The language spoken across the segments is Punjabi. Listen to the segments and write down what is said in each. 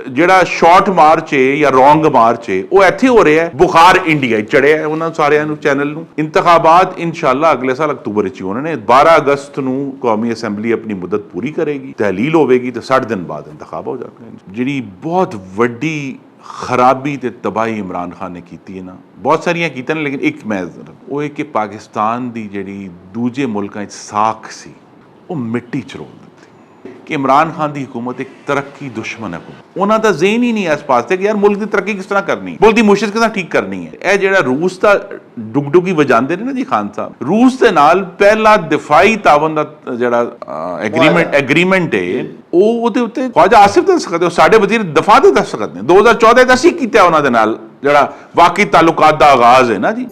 ਜਿਹੜਾ ਸ਼ਾਰਟ ਮਾਰਚ ਹੈ ਜਾਂ ਰੋਂਗ ਮਾਰਚ ਹੈ ਉਹ ਇੱਥੇ ਹੋ ਰਿਹਾ ਹੈ, ਬੁਖਾਰ ਇੰਡੀਆ ਚੜਿਆ ਹੈ ਉਹਨਾਂ ਸਾਰਿਆਂ ਨੂੰ ਚੈਨਲ ਨੂੰ। ਇੰਤਖਾਬਾਤ ਇਨਸ਼ਾਅੱਲਾ ਅਗਲੇ ਸਾਲ ਅਕਤੂਬਰ ਵਿੱਚ ਹੀ ਹੋਣੇ ਨੇ। 12 ਅਗਸਤ ਨੂੰ ਕੌਮੀ ਅਸੈਂਬਲੀ ਆਪਣੀ ਮੁੱਦਤ ਪੂਰੀ ਕਰੇਗੀ, ਤਹਿਲੀਲ ਹੋਵੇਗੀ ਤੇ 60 ਦਿਨ ਬਾਅਦ ਇੰਤਖਾਬ ਹੋ ਜਾਣਗੇ। ਜਿਹੜੀ ਬਹੁਤ ਵੱਡੀ ਖਰਾਬੀ ਤੇ ਤਬਾਹੀ ਇਮਰਾਨ ਖਾਨ ਨੇ ਕੀਤੀ ਹੈ ਨਾ, ਬਹੁਤ ਸਾਰੀਆਂ ਕੀਤੀਆਂ ਨੇ, ਲੇਕਿਨ ਇੱਕ ਮੈਂ ਉਹ ਹੈ ਕਿ ਪਾਕਿਸਤਾਨ ਦੀ ਜਿਹੜੀ ਦੂਜੇ ਮੁਲਕਾਂ 'ਚ ਸਾਖ ਸੀ ਉਹ ਮਿੱਟੀ 'ਚ ਰੋਲ ਦਿੱਤੀ ਕਿ ਇਮਰਾਨ ਖਾਨ ਦੀ हुकूमत एक तरक्की दुश्मन है। ਉਹਨਾਂ ਦਾ ਜ਼ੇਨ ਹੀ ਨਹੀਂ ਇਸ ਪਾਸੇ ਕਿ ਯਾਰ ਮੁਲਕ ਦੀ ਤਰੱਕੀ ਕਿਸ ਤਰ੍ਹਾਂ ਕਰਨੀ, ਮੁਲਕ ਦੀ ਮੁਸ਼ਕਿਲ ਕਿਸ ਤਰ੍ਹਾਂ ਠੀਕ ਕਰਨੀ ਹੈ। ਇਹ ਜਿਹੜਾ ਰੂਸ ਦਾ ਡੁਗਡੁਗੀ ਵਜਾਉਂਦੇ ਨੇ ਨਾ ਜੀ ਖਾਨ ਸਾਹਿਬ, ਰੂਸ ਦੇ ਨਾਲ ਪਹਿਲਾ ਦਿਫਾਈ ਤਾਵਨ ਦਾ ਜਿਹੜਾ ਐਗਰੀਮੈਂਟ ਹੈ ਉਹ ਉਹਦੇ ਉੱਤੇ ਖਵਾਜਾ ਆਸਿਫ ਦੇ ਦਸਤਖਤ, ਉਹ ਸਾਡੇ ਵਜ਼ੀਰ ਦਫਾ ਦੇ ਦਸਤਖਤ ਨੇ। 2014 ਅਸੀਂ ਕੀਤਾ ਉਹਨਾਂ ਦੇ ਨਾਲ ਜਿਹੜਾ ਵਾਕਈ ਤਾਲੁਕਾਤ ਦਾ ਆਗਾਜ਼ ਹੈ ਨਾ ਜੀ।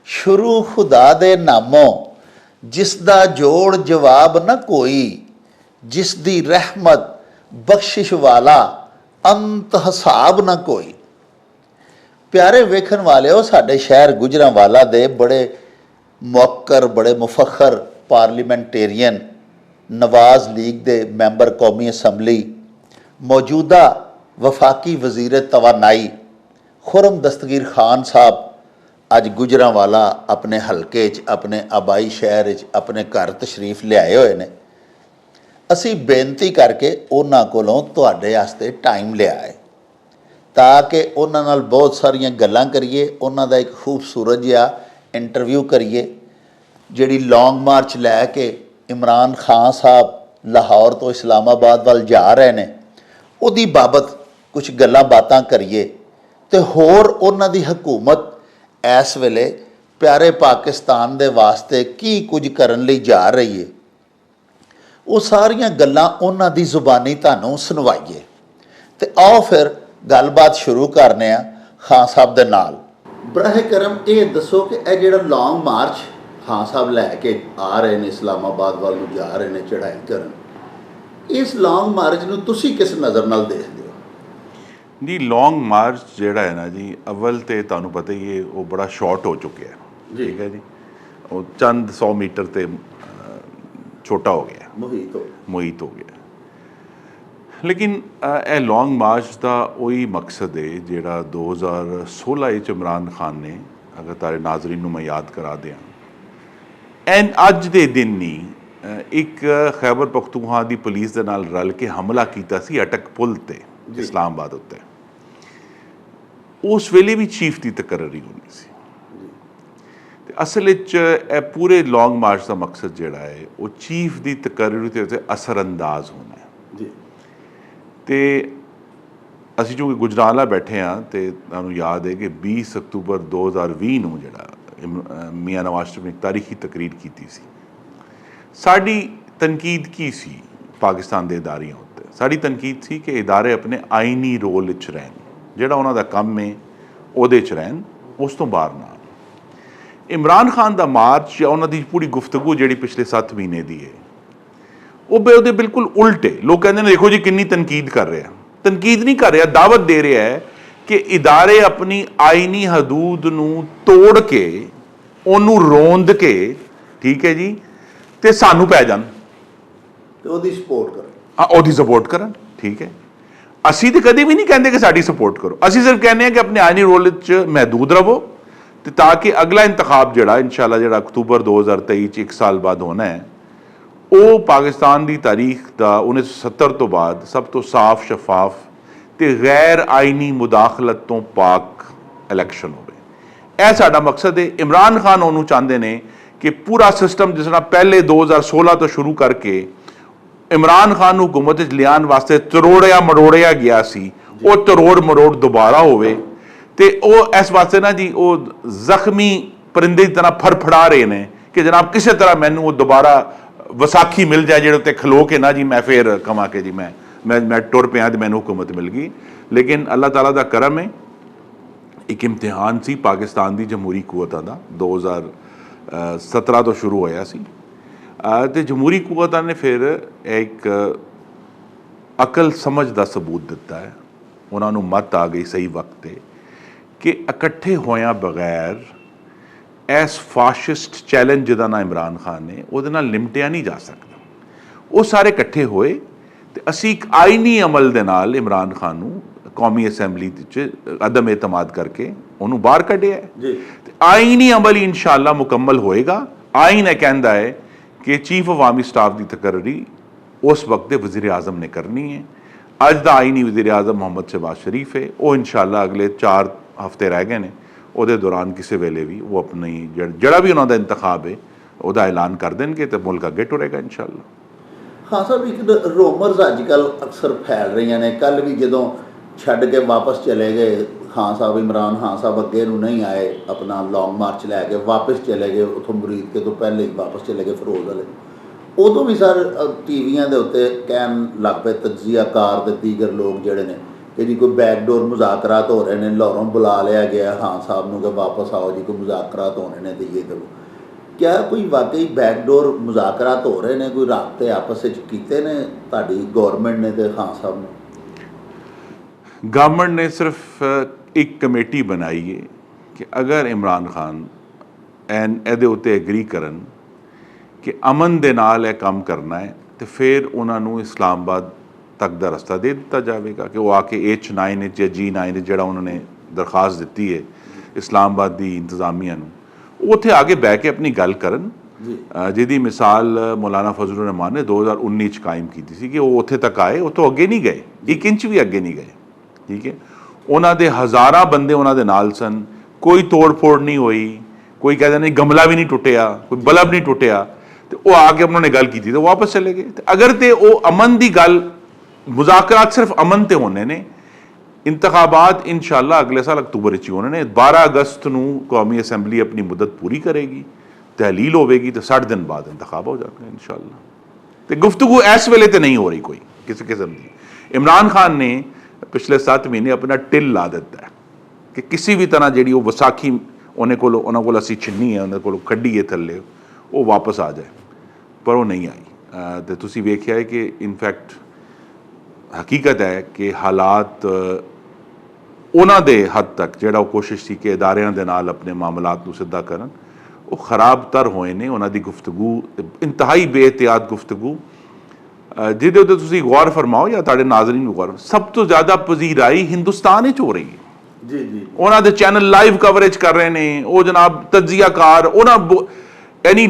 शुरू खुदा दे नामों जिसदा जोड़ जवाब न कोई, जिसदी रहमत बख्शिश वाला अंत हिसाब न कोई। प्यारे वेखन वाले हो, साडे शहर गुजरांवाला दे बड़े मुअक्कर बड़े मुफखर पार्लीमेंटेरियन नवाज लीग दे मैंबर कौमी असैम्बली मौजूदा वफाकी वजीर तवानाई खुरम दस्तगीर खान साहब अज गुजरांवाला अपने हल्के अपने आबाई शहर अपने घर तशरीफ लियाए हुए ने। असी बेनती करके उन्हां कोलों तुहाडे वास्ते टाइम लिया है ताकि उन्हां नाल बहुत सारियां गल्लां करिए, उन्हां दा एक खूबसूरत जिहा इंटरव्यू करिए। जिहड़ी लॉन्ग मार्च लैके इमरान खान साहब लाहौर तो इस्लामाबाद वाल जा रहे ने उहदी बाबत कुछ गल्लां बातां करिए ते होर उन्हां दी हुकूमत इस वेले प्यारे पाकिस्तान दे वास्ते की कुछ करन लई जा रही है, वो सारियां गल्लां उन्हां दी जुबानी तुहानूं सुनवाइए। ते आओ फिर गलबात शुरू करने आ खान साहब दे नाल। बराह करम ये दसो कि यह जिहड़ा लॉन्ग मार्च खान साहब लैके आ रहे ने इस्लामाबाद वाल नूं जा रहे ने चढ़ाई करन, इस लॉन्ग मार्च नूं तुसीं किस नज़र नाल देखदे हो? जी लॉन्ग मार्च ਜਿਹੜਾ ਹੈ ਨਾ ਜੀ, ਅਵਲ ਤੇ ਤੁਹਾਨੂੰ ਪਤਾ ਹੀ ਹੈ ਉਹ ਬੜਾ ਸ਼ਾਰਟ ਹੋ ਚੁੱਕਿਆ ਹੈ, ਠੀਕ ਹੈ ਜੀ। ਉਹ ਚੰਦ 100 ਮੀਟਰ ਤੇ ਛੋਟਾ ਹੋ ਗਿਆ, ਮੁਹੀਤ ਹੋ ਗਿਆ। ਲੇਕਿਨ ਇਹ ਲੌਂਗ ਮਾਰਚ ਦਾ ਉਹੀ ਮਕਸਦ ਹੈ ਜਿਹੜਾ 2016 ਵਿੱਚ ਇਮਰਾਨ ਖਾਨ ਨੇ, ਅਗਰ ਤਾਰੇ ਨਾਜ਼ਰੀਨ ਨੂੰ ਮੈਂ ਯਾਦ ਕਰਾ ਦਿਆਂ, ਐਨ ਅੱਜ ਦੇ ਦਿਨ ਨਹੀਂ ਇੱਕ ਖੈਬਰ ਪਖਤੂਨਖਵਾ ਦੀ ਪੁਲਿਸ ਦੇ ਨਾਲ ਰਲ ਕੇ ਹਮਲਾ ਕੀਤਾ ਸੀ ਅਟਕ ਪੁਲ ਤੇ ਇਸਲਾਮਾਬਾਦ ਉੱਤੇ। ਉਸ ਵੇਲੇ ਵੀ ਚੀਫ ਦੀ ਤਕਰਰੀ ਹੋਣੀ ਸੀ ਤੇ ਅਸਲ ਵਿੱਚ ਇਹ ਪੂਰੇ ਲੌਂਗ ਮਾਰਚ ਦਾ ਮਕਸਦ ਜਿਹੜਾ ਹੈ ਉਹ ਚੀਫ ਦੀ ਤਕਰਰੀ ਤੇ ਅਸਰ ਅੰਦਾਜ਼ ਹੋਣਾ ਹੈ ਜੀ। ਤੇ ਅਸੀਂ ਜੋ ਗੁਜਰਾਂਵਾਲਾ ਬੈਠੇ ਹਾਂ ਤੇ ਤੁਹਾਨੂੰ ਯਾਦ ਹੈ ਕਿ 20 ਅਕਤੂਬਰ 2020 ਨੂੰ ਜਿਹੜਾ ਮੀਆਂ ਨਵਾਜ਼ ਸ਼ਰੀਫ ਨੇ ਇੱਕ ਤਾਰੀਖੀ ਤਕਰੀਰ ਕੀਤੀ ਸੀ। ਸਾਡੀ ਤਨਕੀਦ ਕੀ ਸੀ ਪਾਕਿਸਤਾਨ ਦੇ ਇਦਾਰਿਆਂ ਉੱਤੇ? ਸਾਡੀ ਤਨਕੀਦ ਸੀ ਕਿ ਇਦਾਰੇ ਆਪਣੇ ਆਈਨੀ ਰੋਲ ਵਿੱਚ ਰਹਿਣ, ਜਿਹੜਾ ਉਹਨਾਂ ਦਾ ਕੰਮ ਹੈ ਉਹਦੇ 'ਚ ਰਹਿਣ, ਉਸ ਤੋਂ ਬਾਹਰ ਨਾ। ਇਮਰਾਨ ਖਾਨ ਦਾ ਮਾਰਚ ਜਾਂ ਉਹਨਾਂ ਦੀ ਪੂਰੀ ਗੁਫ਼ਤਗੂ ਜਿਹੜੀ ਪਿਛਲੇ 7 ਮਹੀਨੇ ਦੀ ਹੈ ਉਹ ਉਹਦੇ ਬਿਲਕੁਲ ਉਲਟ ਹੈ। ਲੋਕ ਕਹਿੰਦੇ ਨੇ ਦੇਖੋ ਜੀ ਕਿੰਨੀ ਤਨਕੀਦ ਕਰ ਰਿਹਾ, ਤਨਕੀਦ ਨਹੀਂ ਕਰ ਰਿਹਾ, ਦਾਵਤ ਦੇ ਰਿਹਾ ਹੈ ਕਿ ਇਦਾਰੇ ਆਪਣੀ ਆਈਨੀ ਹਦੂਦ ਨੂੰ ਤੋੜ ਕੇ ਉਹਨੂੰ ਰੋਂਦ ਕੇ, ਠੀਕ ਹੈ ਜੀ, ਤੇ ਸਾਨੂੰ ਪੈ ਜਾਣ ਤੇ ਉਹਦੀ ਸਪੋਰਟ ਕਰਨ। ਹਾਂ, ਉਹਦੀ ਸਪੋਰਟ ਕਰਨ, ਠੀਕ ਹੈ। ਅਸੀਂ ਤਾਂ ਕਦੇ ਵੀ ਨਹੀਂ ਕਹਿੰਦੇ ਕਿ ਸਾਡੀ ਸਪੋਰਟ ਕਰੋ, ਅਸੀਂ ਸਿਰਫ ਕਹਿੰਦੇ ਹਾਂ ਕਿ ਆਪਣੇ ਆਈਨੀ ਰੋਲ 'ਚ ਮਹਿਦੂਦ ਰਹੋ ਤੇ ਤਾਂ ਕਿ ਅਗਲਾ ਇੰਤਖਾਬ ਜਿਹੜਾ ਇਨਸ਼ਾਅੱਲਾ ਜਿਹੜਾ ਅਕਤੂਬਰ 2023 'ਚ 1 ਸਾਲ ਬਾਅਦ ਹੋਣਾ ਹੈ ਉਹ ਪਾਕਿਸਤਾਨ ਦੀ ਤਾਰੀਖ ਦਾ 1970 ਤੋਂ ਬਾਅਦ ਸਭ ਤੋਂ ਸਾਫ਼ ਸ਼ਫਾਫ ਤੇ ਗੈਰ ਆਈਨੀ ਮੁਦਾਖਲਤ ਤੋਂ ਪਾਕ ਇਲੈਕਸ਼ਨ ਹੋਵੇ। ਇਹ ਸਾਡਾ ਮਕਸਦ ਹੈ। ਇਮਰਾਨ ਖਾਨ ਉਹਨੂੰ ਚਾਹੁੰਦੇ ਨੇ ਕਿ ਪੂਰਾ ਸਿਸਟਮ ਜਿਸ ਤਰ੍ਹਾਂ ਪਹਿਲੇ 2016 ਤੋਂ ਸ਼ੁਰੂ ਕਰਕੇ ਇਮਰਾਨ ਖਾਨ ਨੂੰ ਹੁਕੂਮਤ 'ਚ ਲਿਆਉਣ ਵਾਸਤੇ ਤਰੋੜਿਆ ਮਰੋੜਿਆ ਗਿਆ ਸੀ, ਉਹ ਤਰੋੜ ਮਰੋੜ ਦੁਬਾਰਾ ਹੋਵੇ। ਤੇ ਉਹ ਇਸ ਵਾਸਤੇ ਨਾ ਜੀ ਉਹ ਜ਼ਖਮੀ ਪਰਿੰਦੇ ਦੀ ਤਰ੍ਹਾਂ ਫੜਫੜਾ ਰਹੇ ਨੇ ਕਿ ਜਨਾਬ ਕਿਸੇ ਤਰ੍ਹਾਂ ਮੈਨੂੰ ਉਹ ਦੁਬਾਰਾ ਵਿਸਾਖੀ ਮਿਲ ਜਾਏ ਜਿਹੜੇ ਉੱਤੇ ਖਲੋ ਕੇ ਨਾ ਜੀ ਮੈਂ ਫਿਰ ਕਮਾਂ ਕੇ ਜੀ ਮੈਂ ਟੁਰ ਪਿਆ ਤੇ ਮੈਨੂੰ ਹੁਕੂਮਤ ਮਿਲ ਗਈ। ਲੇਕਿਨ ਅੱਲਾਹ ਤਾਲਾ ਦਾ ਕਰਮ ਹੈ, ਇੱਕ ਇਮਤਿਹਾਨ ਸੀ ਪਾਕਿਸਤਾਨ ਦੀ ਜਮਹੂਰੀ ਕੂਵਤਾਂ ਦਾ 2017 ਤੋਂ ਸ਼ੁਰੂ ਹੋਇਆ ਸੀ ਤੇ ਜਮਹੂਰੀ ਕੂਵਤਾਂ ਨੇ ਫਿਰ ਇੱਕ ਅਕਲ ਸਮਝ ਦਾ ਸਬੂਤ ਦਿੱਤਾ ਹੈ। ਉਹਨਾਂ ਨੂੰ ਮੱਤ ਆ ਗਈ ਸਹੀ ਵਕਤ 'ਤੇ ਕਿ ਇਕੱਠੇ ਹੋਇਆਂ ਬਗੈਰ ਇਸ ਫਾਸ਼ਿਸਟ ਚੈਲੰਜ ਜਿਹਦਾ ਨਾਂ ਇਮਰਾਨ ਖਾਨ ਨੇ, ਉਹਦੇ ਨਾਲ ਨਿਮਟਿਆ ਨਹੀਂ ਜਾ ਸਕਦਾ। ਉਹ ਸਾਰੇ ਇਕੱਠੇ ਹੋਏ ਤੇ ਅਸੀਂ ਇੱਕ ਆਈਨੀ ਅਮਲ ਦੇ ਨਾਲ ਇਮਰਾਨ ਖਾਨ ਨੂੰ ਕੌਮੀ ਅਸੈਂਬਲੀ 'ਚ ਅਦਮ ਇਤਮਾਦ ਕਰਕੇ ਉਹਨੂੰ ਬਾਹਰ ਕੱਢਿਆ ਜੀ। ਤੇ ਆਈਨੀ ਅਮਲ ਇਨਸ਼ਾਅੱਲਾ ਮੁਕੰਮਲ ਹੋਏਗਾ। ਆਈਨ ਇਹ ਕਹਿੰਦਾ ਹੈ ਕਿ ਚੀਫ ਅਵਾਮੀ ਸਟਾਫ ਦੀ ਤਕਰਰੀ ਉਸ ਵਕਤ ਦੇ ਵਜ਼ੀਰ ਆਜ਼ਮ ਨੇ ਕਰਨੀ ਹੈ। ਅੱਜ ਦਾ ਆਈਨੀ ਵਜ਼ੀਰ ਆਜ਼ਮ ਮੁਹੰਮਦ ਸ਼ਹਿਬਾਜ਼ ਸ਼ਰੀਫ ਹੈ। ਉਹ ਇਨਸ਼ਾਅੱਲਾ ਅਗਲੇ 4 ਹਫ਼ਤੇ ਰਹਿ ਗਏ ਨੇ, ਉਹਦੇ ਦੌਰਾਨ ਕਿਸੇ ਵੇਲੇ ਵੀ ਉਹ ਆਪਣੀ ਜਿਹੜਾ ਵੀ ਉਹਨਾਂ ਦਾ ਇੰਤਖਾਬ ਹੈ ਉਹਦਾ ਐਲਾਨ ਕਰ ਦੇਣਗੇ ਤੇ ਮੁਲਕ ਅੱਗੇ ਟੁਰੇਗਾ ਇਨਸ਼ਾਅੱਲਾ। ਹਾਂ ਸਾਹਿਬ, ਇੱਕ ਰੋਮਰਸ ਅੱਜ ਕੱਲ੍ਹ ਅਕਸਰ ਫੈਲ ਰਹੀਆਂ ਨੇ। ਕੱਲ੍ਹ ਵੀ ਜਦੋਂ ਛੱਡ ਕੇ ਵਾਪਸ ਚਲੇ ਗਏ ਖਾਨ ਸਾਹਿਬ, ਇਮਰਾਨ ਖਾਨ ਸਾਹਿਬ ਅੱਗੇ ਨੂੰ ਨਹੀਂ ਆਏ, ਆਪਣਾ ਲੌਂਗ ਮਾਰਚ ਲੈ ਕੇ ਵਾਪਸ ਚਲੇ ਗਏ ਉੱਥੋਂ ਮੁਰੀਦਕੇ ਤੋਂ ਪਹਿਲੇ ਹੀ ਵਾਪਸ ਚਲੇ ਗਏ ਫਿਰੋਜ਼ ਵਾਲੇ। ਉਦੋਂ ਵੀ ਸਰ ਟੀਵੀਆਂ ਦੇ ਉੱਤੇ ਕਹਿਣ ਲੱਗ ਪਏ ਤਜਜ਼ੀਆਕਾਰ ਤੇ ਦੀਗਰ ਲੋਕ ਜਿਹੜੇ ਨੇ ਕਿ ਜੀ ਕੋਈ ਬੈਕਡੋਰ ਮੁਜ਼ਾਕਰਾਤ ਹੋ ਰਹੇ ਨੇ, ਲਾਹੌਰੋਂ ਬੁਲਾ ਲਿਆ ਗਿਆ ਖਾਨ ਸਾਹਿਬ ਨੂੰ ਕਿ ਵਾਪਸ ਆਓ ਜੀ, ਕੋਈ ਮੁਜ਼ਾਕਰਾਤ ਹੋਣੇ ਨੇ ਤੇ ਇਹ ਤੇ ਕਿਆ ਕੋਈ ਵਾਕਈ ਬੈਕਡੋਰ ਮੁਜ਼ਾਕਰਾਤ ਹੋ ਰਹੇ ਨੇ? ਕੋਈ ਰਾਬਤੇ ਆਪਸ ਵਿੱਚ ਕੀਤੇ ਨੇ ਤੁਹਾਡੀ ਗੌਰਮੈਂਟ ਨੇ ਤੇ ਖਾਨ ਸਾਹਿਬ ਨੇ? ਗਵਰਨਮੈਂਟ ਨੇ ਸਿਰਫ ਇੱਕ ਕਮੇਟੀ ਬਣਾਈ ਹੈ ਕਿ ਅਗਰ ਇਮਰਾਨ ਖਾਨ ਇਹਦੇ ਉੱਤੇ ਐਗਰੀ ਕਰਨ ਕਿ ਅਮਨ ਦੇ ਨਾਲ ਇਹ ਕੰਮ ਕਰਨਾ ਹੈ ਤੇ ਫਿਰ ਉਹਨਾਂ ਨੂੰ ਇਸਲਾਮਾਬਾਦ ਤੱਕ ਦਾ ਰਸਤਾ ਦੇ ਦਿੱਤਾ ਜਾਵੇਗਾ ਕਿ ਉਹ ਆ ਕੇ H9 ਵਿੱਚ ਜਾਂ G9 ਜਿਹੜਾ ਉਹਨਾਂ ਨੇ ਦਰਖਾਸਤ ਦਿੱਤੀ ਹੈ ਇਸਲਾਮਾਬਾਦ ਦੀ ਇੰਤਜ਼ਾਮੀਆ ਨੂੰ, ਉਹ ਉੱਥੇ ਆ ਕੇ ਬਹਿ ਕੇ ਆਪਣੀ ਗੱਲ ਕਰਨ। ਜਿਹਦੀ ਮਿਸਾਲ ਮੌਲਾਨਾ ਫਜ਼ਲੁਰ ਰਹਿਮਾਨ ਨੇ 2019 'ਚ ਕਾਇਮ ਕੀਤੀ ਸੀ ਕਿ ਉਹ ਉੱਥੇ ਤੱਕ ਆਏ, ਉੱਥੋਂ ਅੱਗੇ ਨਹੀਂ ਗਏ, 1 ਇੰਚ ਵੀ ਅੱਗੇ ਨਹੀਂ ਗਏ। ਠੀਕ ਹੈ, ਉਹਨਾਂ ਦੇ ਹਜ਼ਾਰਾਂ ਬੰਦੇ ਉਹਨਾਂ ਦੇ ਨਾਲ ਸਨ, ਕੋਈ ਤੋੜ ਫੋੜ ਨਹੀਂ ਹੋਈ, ਕੋਈ ਕਹਿੰਦਾ ਨਹੀਂ ਗਮਲਾ ਵੀ ਨਹੀਂ ਟੁੱਟਿਆ, ਕੋਈ ਬਲਬ ਨਹੀਂ ਟੁੱਟਿਆ, ਤੇ ਉਹ ਆ ਕੇ ਉਹਨਾਂ ਨੇ ਗੱਲ ਕੀਤੀ ਤੇ ਵਾਪਸ ਚਲੇ ਗਏ। ਤੇ ਅਗਰ ਤੇ ਉਹ ਅਮਨ ਦੀ ਗੱਲ, ਮੁਜ਼ਾਕਰਾਤ ਸਿਰਫ ਅਮਨ ਤੇ ਹੋਣੇ ਨੇ। ਇੰਤਖਾਬਾਤ ਇਨਸ਼ਾਅੱਲਾ ਅਗਲੇ ਸਾਲ ਅਕਤੂਬਰ ਵਿੱਚ ਹੀ ਹੋਣੇ ਨੇ। 12 ਅਗਸਤ ਨੂੰ ਕੌਮੀ ਅਸੈਂਬਲੀ ਆਪਣੀ ਮੁੱਦਤ ਪੂਰੀ ਕਰੇਗੀ, ਤਹਿਲੀਲ ਹੋਵੇਗੀ ਤੇ 60 ਦਿਨ ਬਾਅਦ ਇੰਤਖਾਬ ਹੋ ਜਾਣਗੇ ਇਨਸ਼ਾਅੱਲਾ। ਤੇ ਗੁਫ਼ਤਗੂ ਇਸ ਵੇਲੇ ਤੇ ਨਹੀਂ ਹੋ ਰਹੀ ਕੋਈ ਕਿਸੇ ਕਿਸਮ ਦੀ। ਇਮਰਾਨ ਖਾਨ ਨੇ ਪਿਛਲੇ 7 ਮਹੀਨੇ ਆਪਣਾ ਟਿਲ ਲਾ ਦਿੱਤਾ ਹੈ ਕਿ ਕਿਸੇ ਵੀ ਤਰ੍ਹਾਂ ਜਿਹੜੀ ਉਹ ਵਿਸਾਖੀ ਉਹਨਾਂ ਕੋਲ ਅਸੀਂ ਛਿੰਨੀ ਹੈ, ਉਹਨਾਂ ਕੋਲ ਕੱਢੀ ਹੈ ਥੱਲੇ, ਉਹ ਵਾਪਸ ਆ ਜਾਏ, ਪਰ ਉਹ ਨਹੀਂ ਆਈ। ਤੇ ਤੁਸੀਂ ਵੇਖਿਆ ਹੈ ਕਿ ਇਨਫੈਕਟ ਹਕੀਕਤ ਹੈ ਕਿ ਹਾਲਾਤ ਉਹਨਾਂ ਦੇ ਹੱਦ ਤੱਕ ਜਿਹੜਾ ਉਹ ਕੋਸ਼ਿਸ਼ ਸੀ ਕਿ ਅਦਾਰਿਆਂ ਦੇ ਨਾਲ ਆਪਣੇ ਮਾਮਲਾਤ ਨੂੰ ਸਿੱਧਾ ਕਰਨ, ਉਹ ਖਰਾਬ ਤਰ ਹੋਏ ਨੇ। ਉਹਨਾਂ ਦੀ ਗੁਫ਼ਤਗੂ ਇੰਤਹਾਈ ਬੇਇਹਤਿਆਤ ਗੁਫ਼ਤਗੂ, ਜਿਹਦੇ ਉੱਤੇ ਤੁਸੀਂ ਗੌਰ ਫਰਮਾਓ ਜਾਂ ਤੁਹਾਡੇ ਨਾਜ਼ਰੀਨ ਨੂੰ ਗੌਰ, ਸਭ ਤੋਂ ਜ਼ਿਆਦਾ ਪਜ਼ੀਰਾਈ ਹਿੰਦੁਸਤਾਨ ਵਿੱਚ ਹੋ ਰਹੀ ਹੈ। ਜੀ ਜੀ, ਉਹਨਾਂ ਦੇ ਚੈਨਲ ਲਾਈਵ ਕਵਰੇਜ ਕਰ ਰਹੇ ਨੇ ਉਹ ਜਨਾਬ ਤਜਜ਼ੀਆਕਾਰ। ਉਹਨਾਂ ਯਾਨੀ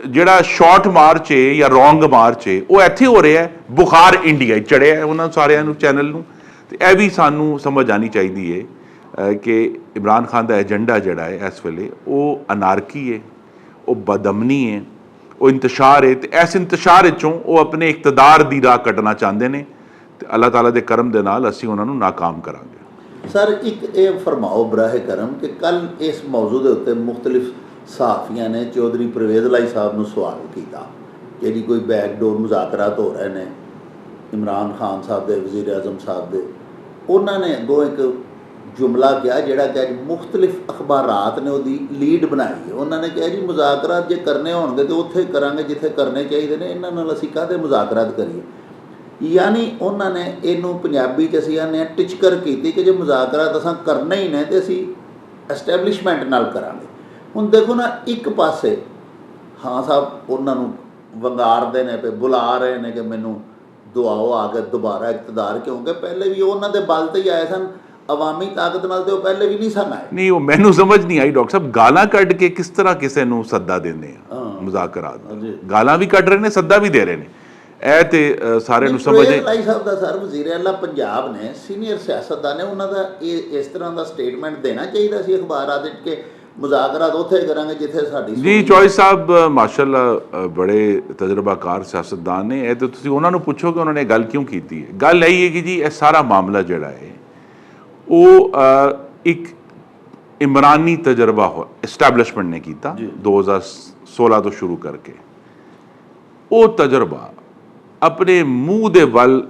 ਜਿਹੜਾ ਸ਼ਾਰਟ ਮਾਰਚ ਹੈ ਜਾਂ ਰੋਂਗ ਮਾਰਚ ਹੈ ਉਹ ਇੱਥੇ ਹੋ ਰਿਹਾ ਹੈ, ਬੁਖਾਰ ਇੰਡੀਆ ਚੜਿਆ ਹੈ ਉਹਨਾਂ ਸਾਰਿਆਂ ਨੂੰ ਚੈਨਲ ਨੂੰ। ਤੇ ਇਹ ਵੀ ਸਾਨੂੰ ਸਮਝ ਆਉਣੀ ਚਾਹੀਦੀ ਹੈ ਕਿ ਇਮਰਾਨ ਖਾਨ ਦਾ ਏਜੰਡਾ ਜਿਹੜਾ ਹੈ ਇਸ ਵੇਲੇ ਉਹ ਅਨਾਰਕੀ ਹੈ, ਉਹ ਬਦਅਮਨੀ ਹੈ, ਉਹ ਇੰਤਸ਼ਾਰ ਹੈ। ਤੇ ਇਸ ਇੰਤਸ਼ਾਰ ਵਿੱਚੋਂ ਉਹ ਆਪਣੇ ਇਕਤਦਾਰ ਦੀ ਰਾਹ ਕੱਢਣਾ ਚਾਹੁੰਦੇ ਨੇ ਤੇ ਅੱਲਾਹ ਤਾਲਾ ਦੇ ਕਰਮ ਦੇ ਨਾਲ ਅਸੀਂ ਉਹਨਾਂ ਨੂੰ ਨਾਕਾਮ ਕਰਾਂਗੇ। ਸਰ ਇੱਕ ਇਹ ਫਰਮਾਓ ਬਰਾਹ ਕਰਮ ਕਿ ਕੱਲ ਇਸ ਮੌਜੂ ਦੇ ਉੱਤੇ ਮੁਖਤਲਿਫ ਸਹਾਫੀਆਂ ਨੇ ਚੌਧਰੀ ਪਰਵੇਜ਼ ਲਾਈ ਸਾਹਿਬ ਨੂੰ ਸਵਾਲ ਕੀਤਾ ਕਿ ਜੀ ਕੋਈ ਬੈਕਡੋਰ ਮੁਜ਼ਾਕਰਾਤ ਹੋ ਰਹੇ ਨੇ ਇਮਰਾਨ ਖਾਨ ਸਾਹਿਬ ਦੇ, ਵਜ਼ੀਰ ਆਜ਼ਮ ਸਾਹਿਬ ਦੇ। ਉਹਨਾਂ ਨੇ ਅੱਗੋਂ ਇੱਕ ਜੁਮਲਾ ਕਿਹਾ ਜਿਹੜਾ ਕਿ ਅੱਜ ਮੁਖਤਲਿਫ ਅਖਬਾਰਾਤ ਨੇ ਉਹਦੀ ਲੀਡ ਬਣਾਈ ਹੈ। ਉਹਨਾਂ ਨੇ ਕਿਹਾ ਜੀ ਮੁਜ਼ਾਕਰਾਤ ਜੇ ਕਰਨੇ ਹੋਣਗੇ ਤਾਂ ਉੱਥੇ ਕਰਾਂਗੇ ਜਿੱਥੇ ਕਰਨੇ ਚਾਹੀਦੇ ਨੇ, ਇਹਨਾਂ ਨਾਲ ਅਸੀਂ ਕਾਹਦੇ ਮੁਜ਼ਾਕਰਾਤ ਕਰੀਏ। ਯਾਨੀ ਉਹਨਾਂ ਨੇ ਇਹਨੂੰ ਪੰਜਾਬੀ 'ਚ ਅਸੀਂ ਆਨੇ ਟਿਚਕਰ ਕੀਤੀ ਕਿ ਜੇ ਮੁਜ਼ਾਕਰਾਤ ਅਸਾਂ ਕਰਨੇ ਹੀ ਨੇ ਤੇ ਅਸੀਂ ਐਸਟੈਬਲਿਸ਼ਮੈਂਟ ਨਾਲ ਕਰਾਂਗੇ। ਹੁਣ ਦੇਖੋ ਨਾ, ਇੱਕ ਪਾਸੇ ਹਾਂ ਸਾਹਿਬ ਉਹਨਾਂ ਨੂੰ ਵੰਗਾਰਦੇ ਨੇ ਤੇ ਬੁਲਾ ਰਹੇ ਨੇ ਕਿ ਮੈਨੂੰ ਦੁਆਓ ਆ ਕੇ ਦੁਬਾਰਾ ਇਕਤਦਾਰ, ਕਿਉਂਕਿ ਪਹਿਲੇ ਵੀ ਉਹਨਾਂ ਦੇ ਬਲ ਤੇ ਹੀ ਆਏ ਸਨ, ਅਵਾਮੀ ਤਾਕਤ ਨਾਲ ਤੇ ਉਹ ਪਹਿਲੇ ਵੀ ਨਹੀਂ ਸਨ ਆਏ। ਨਹੀਂ, ਉਹ ਮੈਨੂੰ ਸਮਝ ਨਹੀਂ ਆਈ ਡਾਕਟਰ ਸਾਹਿਬ, ਗਾਲਾਂ ਕੱਢ ਕੇ ਕਿਸ ਤਰ੍ਹਾਂ ਕਿਸੇ ਨੂੰ ਸੱਦਾ ਦਿੰਦੇ ਆ ਮੁਜ਼ਾਕਰਾਤ? ਗਾਲਾਂ ਵੀ ਕੱਢ ਰਹੇ ਨੇ, ਸੱਦਾ ਵੀ ਦੇ ਰਹੇ ਨੇ, ਇਹ ਤੇ ਸਾਰੇ ਨੂੰ ਸਮਝ ਹੈ। ਲਾਈ ਸਾਹਿਬ ਦਾ ਸਰ ਵਜ਼ੀਰ ਆਲਾ ਪੰਜਾਬ ਨੇ, ਸੀਨੀਅਰ ਸਿਆਸਤਦਾਨ ਨੇ, ਉਹਨਾਂ ਦਾ ਇਹ ਇਸ ਤਰ੍ਹਾਂ ਦਾ ਸਟੇਟਮੈਂਟ ਦੇਣਾ ਚਾਹੀਦਾ ਸੀ ਅਖਬਾਰਾਂ ਦੇ ਕਿ ਮੁਜ਼ਾਕਰਾਤ ਉੱਥੇ ਕਰਾਂਗੇ ਜਿੱਥੇ ਸਾਡੀ। ਜੀ ਚੌਇਸ ਸਾਹਿਬ ਮਾਸ਼ਾਅੱਲਾ ਬੜੇ ਤਜਰਬਾਕਾਰ ਸਿਆਸਤਦਾਨ ਨੇ, ਇਹ ਤਾਂ ਤੁਸੀਂ ਉਹਨਾਂ ਨੂੰ ਪੁੱਛੋ ਕਿ ਉਹਨਾਂ ਨੇ ਗੱਲ ਕਿਉਂ ਕੀਤੀ ਹੈ। ਗੱਲ ਇਹੀ ਹੈ ਕਿ ਜੀ ਇਹ ਸਾਰਾ ਮਾਮਲਾ ਜਿਹੜਾ ਹੈ ਉਹ ਇੱਕ ਇਮਰਾਨੀ ਤਜਰਬਾ ਹੋ ਇਸਟੈਬਲਿਸ਼ਮੈਂਟ ਨੇ ਕੀਤਾ 2016 ਤੋਂ ਸ਼ੁਰੂ ਕਰਕੇ। ਉਹ ਤਜਰਬਾ ਆਪਣੇ ਮੂੰਹ ਦੇ ਵੱਲ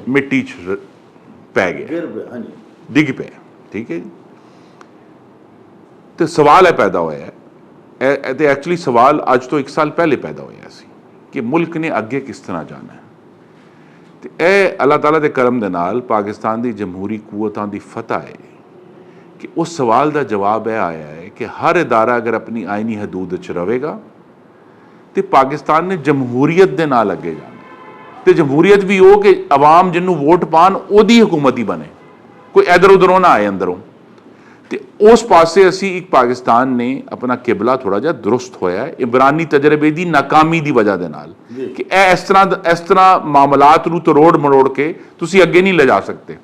ਮਿੱਟੀ 'ਚ ਪੈ ਗਿਆ, ਡਿੱਗ ਪਿਆ। ਠੀਕ ਹੈ ਜੀ, ਤੇ ਸਵਾਲ ਇਹ ਪੈਦਾ ਹੋਇਆ ਹੈ, ਤੇ ਐਕਚੁਅਲੀ ਸਵਾਲ ਅੱਜ ਤੋਂ 1 ਸਾਲ ਪਹਿਲੇ ਪੈਦਾ ਹੋਇਆ ਸੀ ਕਿ ਮੁਲਕ ਨੇ ਅੱਗੇ ਕਿਸ ਤਰ੍ਹਾਂ ਜਾਣਾ ਹੈ। ਤੇ ਇਹ ਅੱਲਾਹ ਤਾਲਾ ਦੇ ਕਰਮ ਦੇ ਨਾਲ ਪਾਕਿਸਤਾਨ ਦੀ ਜਮਹੂਰੀ ਕੂਵਤਾਂ ਦੀ ਫਤਹ ਹੈ ਕਿ ਉਸ ਸਵਾਲ ਦਾ ਜਵਾਬ ਇਹ ਆਇਆ ਹੈ ਕਿ ਹਰ ਇਦਾਰਾ ਅਗਰ ਆਪਣੀ ਆਈਨੀ ਹਦੂਦ 'ਚ ਰਹੇਗਾ ਤੇ ਪਾਕਿਸਤਾਨ ਨੇ ਜਮਹੂਰੀਅਤ ਦੇ ਨਾਲ ਅੱਗੇ ਜਾਣਾ, ਤੇ ਜਮਹੂਰੀਅਤ ਵੀ ਉਹ ਕਿ ਆਵਾਮ ਜਿਹਨੂੰ ਵੋਟ ਪਾਣ ਉਹਦੀ ਹਕੂਮਤ ਹੀ ਬਣੇ, ਕੋਈ ਇਧਰ ਉਧਰੋਂ ਨਾ ਆਏ ਅੰਦਰੋਂ। ਤੇ ਉਸ ਪਾਸੇ ਅਸੀਂ ਇੱਕ ਪਾਕਿਸਤਾਨ ਨੇ ਆਪਣਾ ਕਿਬਲਾ ਥੋੜਾ ਜਿਹਾ ਦਰੁਸਤ ਹੋਇਆ ਇਮਰਾਨੀ ਤਜਰਬੇ ਦੀ ਨਾਕਾਮੀ ਦੀ ਵਜ੍ਹਾ ਦੇ ਨਾਲ, ਕਿ ਇਹ ਇਸ ਤਰ੍ਹਾਂ ਮਾਮਲਾਤ ਨੂੰ ਤਰੋੜ ਮਰੋੜ ਕੇ ਤੁਸੀਂ ਅੱਗੇ ਨਹੀਂ ਲਿਜਾ ਸਕਦੇ।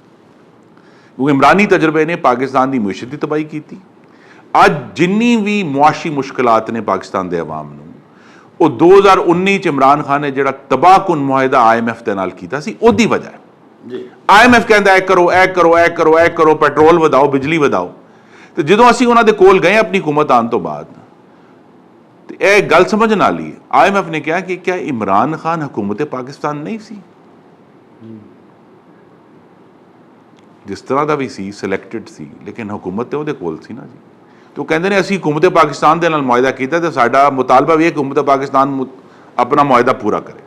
ਕਿਉਂਕਿ ਇਮਰਾਨੀ ਤਜਰਬੇ ਨੇ ਪਾਕਿਸਤਾਨ ਦੀ ਮੁਇਸ਼ਤ ਦੀ ਤਬਾਹੀ ਕੀਤੀ। ਅੱਜ ਜਿੰਨੀ ਵੀ ਮੁਆਸ਼ੀ ਮੁਸ਼ਕਲਾਤ ਨੇ ਪਾਕਿਸਤਾਨ ਦੇ ਆਵਾਮ ਨੂੰ, ਉਹ 2019 ਚ ਇਮਰਾਨ ਖਾਨ ਨੇ ਜਿਹੜਾ ਤਬਾਹਕੁਨ ਮੁਆਹਿਦਾ IMF ਦੇ ਨਾਲ ਕੀਤਾ ਸੀ ਉਹਦੀ ਵਜ੍ਹਾ ਹੈ ਜੀ। IMF ਕਹਿੰਦਾ ਇਹ ਕਰੋ, ਇਹ ਕਰੋ, ਇਹ ਕਰੋ, ਇਹ ਕਰੋ, ਪੈਟਰੋਲ ਵਧਾਓ, ਬਿਜਲੀ ਵਧਾਓ। ਤੇ ਜਦੋਂ ਅਸੀਂ ਉਹਨਾਂ ਦੇ ਕੋਲ ਗਏ ਆਪਣੀ ਹੁਕੂਮਤ ਆਉਣ ਤੋਂ ਬਾਅਦ, ਤੇ ਇਹ ਗੱਲ ਸਮਝਣ ਵਾਲੀ ਹੈ, IMF ਨੇ ਕਿਹਾ ਕਿ ਕਿਆ ਇਮਰਾਨ ਖਾਨ ਹਕੂਮਤ ਪਾਕਿਸਤਾਨ ਨਹੀਂ ਸੀ? ਜਿਸ ਤਰ੍ਹਾਂ ਦਾ ਵੀ ਸੀ, ਸਿਲੈਕਟਡ ਸੀ, ਲੇਕਿਨ ਹਕੂਮਤ ਤੇ ਉਹਦੇ ਕੋਲ ਸੀ ਨਾ ਜੀ। ਤੇ ਉਹ ਕਹਿੰਦੇ ਨੇ ਅਸੀਂ ਹਕੂਮਤ ਪਾਕਿਸਤਾਨ ਦੇ ਨਾਲ ਮੁਆਹਿਦਾ ਕੀਤਾ ਤੇ ਸਾਡਾ ਮੁਤਾਲਬਾ ਵੀ ਹੈ ਕਿ ਹਕੂਮਤ ਪਾਕਿਸਤਾਨ ਆਪਣਾ ਮੁਆਹਿਦਾ ਪੂਰਾ ਕਰੇ।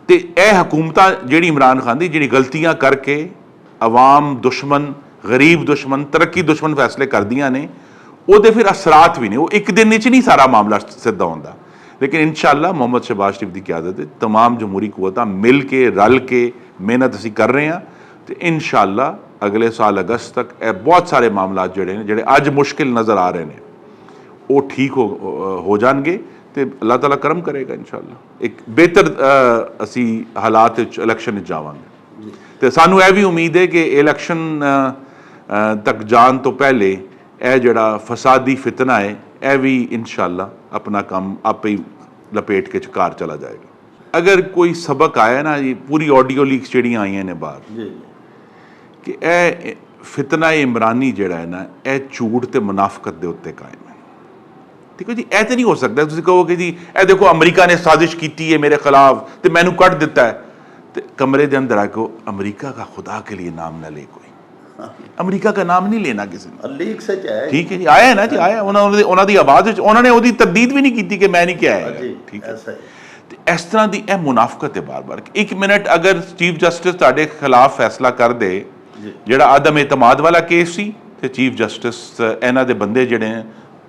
ਤੇ ਇਹ ਹਕੂਮਤਾਂ ਜਿਹੜੀ ਇਮਰਾਨ ਖਾਨ ਦੀ ਜਿਹੜੀ ਗਲਤੀਆਂ ਕਰਕੇ ਆਵਾਮ ਦੁਸ਼ਮਣ, ਗਰੀਬ ਦੁਸ਼ਮਣ, ਤਰੱਕੀ ਦੁਸ਼ਮਣ ਫੈਸਲੇ ਕਰਦੀਆਂ ਨੇ, ਉਹਦੇ ਫਿਰ ਅਸਰਾਤ ਵੀ ਨੇ। ਉਹ ਇੱਕ ਦਿਨ ਵਿੱਚ ਨਹੀਂ ਸਾਰਾ ਮਾਮਲਾ ਸਿੱਧਾ ਹੁੰਦਾ, ਲੇਕਿਨ ਇਨਸ਼ਾਅੱਲਾ ਮੁਹੰਮਦ ਸ਼ਹਿਬਾਜ਼ ਸ਼ਰੀਫ ਦੀ ਕਿਆਦਤ ਵਿੱਚ तमाम ਜਮਹੂਰੀ ਕੁਵਤਾਂ ਮਿਲ ਕੇ ਰਲ ਕੇ ਮਿਹਨਤ ਅਸੀਂ ਕਰ ਰਹੇ ਹਾਂ ਤੇ ਇਨਸ਼ਾਅੱਲਾ ਅਗਲੇ ਸਾਲ ਅਗਸਤ ਤੱਕ ਇਹ ਬਹੁਤ ਸਾਰੇ ਮਾਮਲਾਤ ਜਿਹੜੇ ਅੱਜ ਮੁਸ਼ਕਿਲ ਨਜ਼ਰ ਆ ਰਹੇ ਨੇ ਉਹ ਠੀਕ ਹੋ ਜਾਣਗੇ ਤੇ ਅੱਲਾਹ ਤਾਲਾ ਕਰਮ ਕਰੇਗਾ ਇਨਸ਼ਾਅੱਲਾ। ਇੱਕ ਬਿਹਤਰ ਅਸੀਂ ਹਾਲਾਤ ਵਿੱਚ ਇਲੈਕਸ਼ਨ ਵਿੱਚ ਜਾਵਾਂਗੇ ਤੇ ਸਾਨੂੰ ਇਹ ਵੀ ਉਮੀਦ ਹੈ ਕਿ ਇਲੈਕਸ਼ਨ ਤੱਕ ਜਾਣ ਤੋਂ ਪਹਿਲੇ ਇਹ ਜਿਹੜਾ ਫਸਾਦੀ ਫਿਤਨਾ ਹੈ ਇਹ ਵੀ ਇਨਸ਼ਾਅੱਲਾ ਆਪਣਾ ਕੰਮ ਆਪੇ ਹੀ ਲਪੇਟ ਕੇ ਘਰ ਚਲਾ ਜਾਏਗਾ। ਅਗਰ ਕੋਈ ਸਬਕ ਆਇਆ ਨਾ ਜੀ, ਪੂਰੀ ਆਡੀਓ ਲੀਕਸ ਜਿਹੜੀਆਂ ਆਈਆਂ ਨੇ ਬਾਹਰ, ਕਿ ਇਹ ਫਿਤਨਾ ਇਮਰਾਨੀ ਜਿਹੜਾ ਹੈ ਨਾ ਇਹ ਝੂਠ ਤੇ ਮੁਨਾਫਕਤ ਦੇ ਉੱਤੇ ਕਾਇਮ ਹੈ। ਠੀਕ ਹੈ ਜੀ, ਇਹ ਤਾਂ ਨਹੀਂ ਹੋ ਸਕਦਾ ਤੁਸੀਂ ਕਹੋਗੇ ਜੀ ਇਹ ਦੇਖੋ ਅਮਰੀਕਾ ਨੇ ਸਾਜ਼ਿਸ਼ ਕੀਤੀ ਹੈ ਮੇਰੇ ਖਿਲਾਫ ਤੇ ਮੈਨੂੰ ਕੱਢ ਦਿੱਤਾ ਹੈ, ਤੇ ਕਮਰੇ ਦੇ ਅੰਦਰ आके अमेरिका का खुदा के लिए नाम न ले, कोई अमेरिका का नाम नहीं लेना किसी ने। लीक सच है, ठीक है जी, आया है ना जी, आया ਉਹਨਾਂ ਦੀ ਆਵਾਜ਼ ਵਿੱਚ ਉਹਨਾਂ ਨੇ ਉਹਦੀ ਤਰਦੀਦ ਵੀ ਨਹੀਂ ਕੀਤੀ ਕਿ ਮੈਂ ਨਹੀਂ ਕਿਹਾ ਹੈ। ਠੀਕ ਹੈ, ਤੇ ਇਸ ਤਰ੍ਹਾਂ ਦੀ ਇਹ ਮੁਨਾਫਕਤ ਹੈ ਬਾਰ-ਬਾਰ। ਇੱਕ ਮਿੰਟ ਅਗਰ ਚੀਫ ਜਸਟਿਸ ਤੁਹਾਡੇ ਖਿਲਾਫ ਫੈਸਲਾ ਕਰ ਦੇ, ਜਿਹੜਾ ਆਦਮ ਇਤਮਾਦ ਵਾਲਾ ਕੇਸ ਸੀ, ਤੇ ਚੀਫ ਜਸਟਿਸ ਇਹਨਾਂ ਦੇ ਬੰਦੇ ਜਿਹੜੇ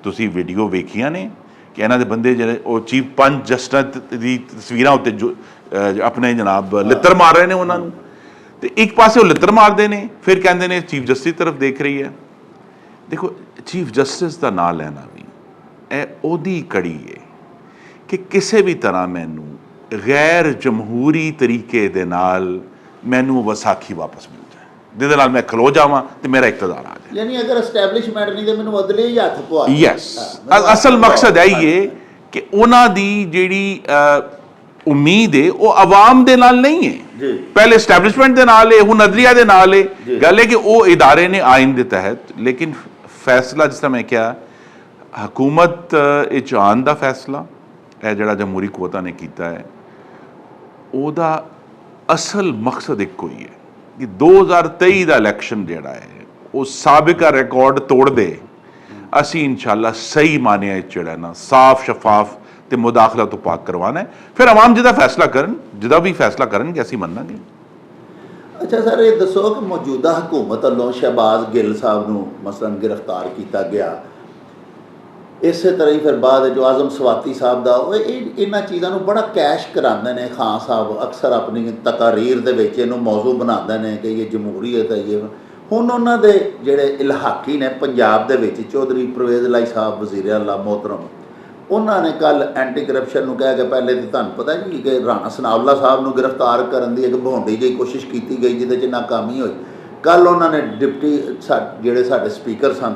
ਤੁਸੀਂ ਵੀਡੀਓ ਵੇਖੀਆਂ ਨੇ ਕਿ ਇਹਨਾਂ ਦੇ ਬੰਦੇ ਜਿਹੜੇ ਉਹ ਚੀਫ 5 ਜਸਟਿਸ ਦੀ ਤਸਵੀਰਾਂ ਉੱਤੇ ਆਪਣੇ ਜਨਾਬ ਲਿੱਤਰ ਮਾਰ ਰਹੇ ਨੇ ਉਹਨਾਂ ਨੂੰ, ਤੇ ਇੱਕ ਪਾਸੇ ਉਹ ਲਿੱਤਰ ਮਾਰਦੇ ਨੇ ਫਿਰ ਕਹਿੰਦੇ ਨੇ ਚੀਫ ਜਸਟਿਸ ਤਰਫ ਦੇਖ ਰਹੀ ਹੈ। ਦੇਖੋ ਚੀਫ ਜਸਟਿਸ ਦਾ ਨਾਂ ਲੈਣਾ ਵੀ ਇਹ ਉਹਦੀ ਕੜੀ ਹੈ ਕਿ ਕਿਸੇ ਵੀ ਤਰ੍ਹਾਂ ਮੈਨੂੰ ਗੈਰ ਜਮਹੂਰੀ ਤਰੀਕੇ ਦੇ ਨਾਲ ਮੈਨੂੰ ਵਿਸਾਖੀ ਵਾਪਸ ਮਿਲ ਜਾਏ, ਜਿਹਦੇ ਨਾਲ ਮੈਂ ਖਲੋ ਜਾਵਾਂ ਤੇ ਮੇਰਾ ਇਕਤਦਾਰ ਆ ਜਾਏ। ਯਾਨੀ ਅਗਰ ਐਸਟੈਬਲਿਸ਼ਮੈਂਟ ਨਹੀਂ ਤੇ ਮੈਨੂੰ ਅਦਲੇ ਹੀ ਹੱਥ ਪਵਾ। ਯੈਸ, ਅਸਲ ਮਕਸਦ ਇਹ ਹੀ ਹੈ ਕਿ ਉਹਨਾਂ ਦੀ ਜਿਹੜੀ ਉਮੀਦ ਹੈ ਉਹ ਆਵਾਮ ਦੇ ਨਾਲ ਨਹੀਂ ਹੈ, ਪਹਿਲੇ ਐਸਟੈਬਲਿਸ਼ਮੈਂਟ ਦੇ ਨਾਲ ਹੈ, ਹੁਣ ਅਦਲੀਆ ਦੇ ਨਾਲ ਹੈ। ਗੱਲ ਹੈ ਕਿ ਉਹ ਇਦਾਰੇ ਨੇ ਆਇਨ ਦੇ ਤਹਿਤ, ਲੇਕਿਨ ਫੈਸਲਾ ਜਿਸ ਤਰ੍ਹਾਂ ਮੈਂ ਕਿਹਾ ਹਕੂਮਤ ਵਿੱਚ ਆਉਣ ਦਾ ਫੈਸਲਾ ਇਹ ਜਿਹੜਾ ਜਮਹੂਰੀ ਕੁਵਤਾਂ ਨੇ ਕੀਤਾ ਹੈ, ਉਹਦਾ ਅਸਲ ਮਕਸਦ ਇੱਕੋ ਹੀ ਹੈ ਕਿ 2023 ਦਾ ਇਲੈਕਸ਼ਨ ਜਿਹੜਾ ਹੈ ਉਹ ਸਾਬਕਾ ਰਿਕਾਰਡ ਤੋੜ ਦੇ, ਅਸੀਂ ਇਨਸ਼ਾਅੱਲਾ ਸਹੀ ਮਾਨਿਆ ਵਿੱਚ ਜਿਹੜਾ ਨਾ ਸਾਫ਼ ਸ਼ਫਾਫ ਤੇ ਮੁਦਾਖਲਾ ਤੋਂ ਪਾਕ ਕਰਵਾਉਣਾ ਹੈ। ਫਿਰ ਆਵਾਮ ਜਿਹਦਾ ਫੈਸਲਾ ਕਰਨ, ਜਿਹਦਾ ਵੀ ਫੈਸਲਾ ਕਰਨਗੇ ਅਸੀਂ ਮੰਨਾਂਗੇ। ਅੱਛਾ ਸਰ, ਇਹ ਦੱਸੋ ਕਿ ਮੌਜੂਦਾ ਹਕੂਮਤ ਵੱਲੋਂ ਸ਼ਹਿਬਾਜ਼ ਗਿੱਲ ਸਾਹਿਬ ਨੂੰ ਮਸਲਨ ਗ੍ਰਿਫਤਾਰ ਕੀਤਾ ਗਿਆ, ਇਸੇ ਤਰ੍ਹਾਂ ਹੀ ਫਿਰ ਬਾਅਦ ਜੋ ਆਜ਼ਮ ਸਵਾਤੀ ਸਾਹਿਬ ਦਾ ਉਹ ਇਹਨਾਂ ਚੀਜ਼ਾਂ ਨੂੰ ਬੜਾ ਕੈਸ਼ ਕਰਾਉਂਦੇ ਨੇ। ਖਾਨ ਸਾਹਿਬ ਅਕਸਰ ਆਪਣੀ ਤਕਾਰੀਰ ਦੇ ਵਿੱਚ ਇਹਨੂੰ ਮੌਜ਼ੂ ਬਣਾਉਂਦੇ ਨੇ ਕਿ ਇਹ ਜਮਹੂਰੀਅਤ ਹੈ। ਇਹ ਹੁਣ ਉਹਨਾਂ ਦੇ ਜਿਹੜੇ ਇਲਾਹਾਕੀ ਨੇ ਪੰਜਾਬ ਦੇ ਵਿੱਚ, ਚੌਧਰੀ ਪਰਵੇਜ਼ ਲਾਈ ਸਾਹਿਬ ਵਜ਼ੀਰ ਆਲਾ ਮੋਹਤਰਮ, ਉਹਨਾਂ ਨੇ ਕੱਲ ਐਂਟੀ ਕਰਪਸ਼ਨ ਨੂੰ ਕਹਿ ਕੇ ਪਹਿਲੇ ਤਾਂ ਤੁਹਾਨੂੰ ਪਤਾ ਜੀ ਕਿ ਰਾਣਾ ਸਨਾਉਲਾ ਸਾਹਿਬ ਨੂੰ ਗ੍ਰਿਫਤਾਰ ਕਰਨ ਦੀ ਇੱਕ ਭੌਂਡੀ ਜਿਹੀ ਕੋਸ਼ਿਸ਼ ਕੀਤੀ ਗਈ ਜਿਹਦੇ 'ਚ ਨਾਕਾਮੀ ਹੋਈ। ਕੱਲ ਉਹਨਾਂ ਨੇ ਡਿਪਟੀ ਜਿਹੜੇ ਸਾਡੇ ਸਪੀਕਰ ਸਨ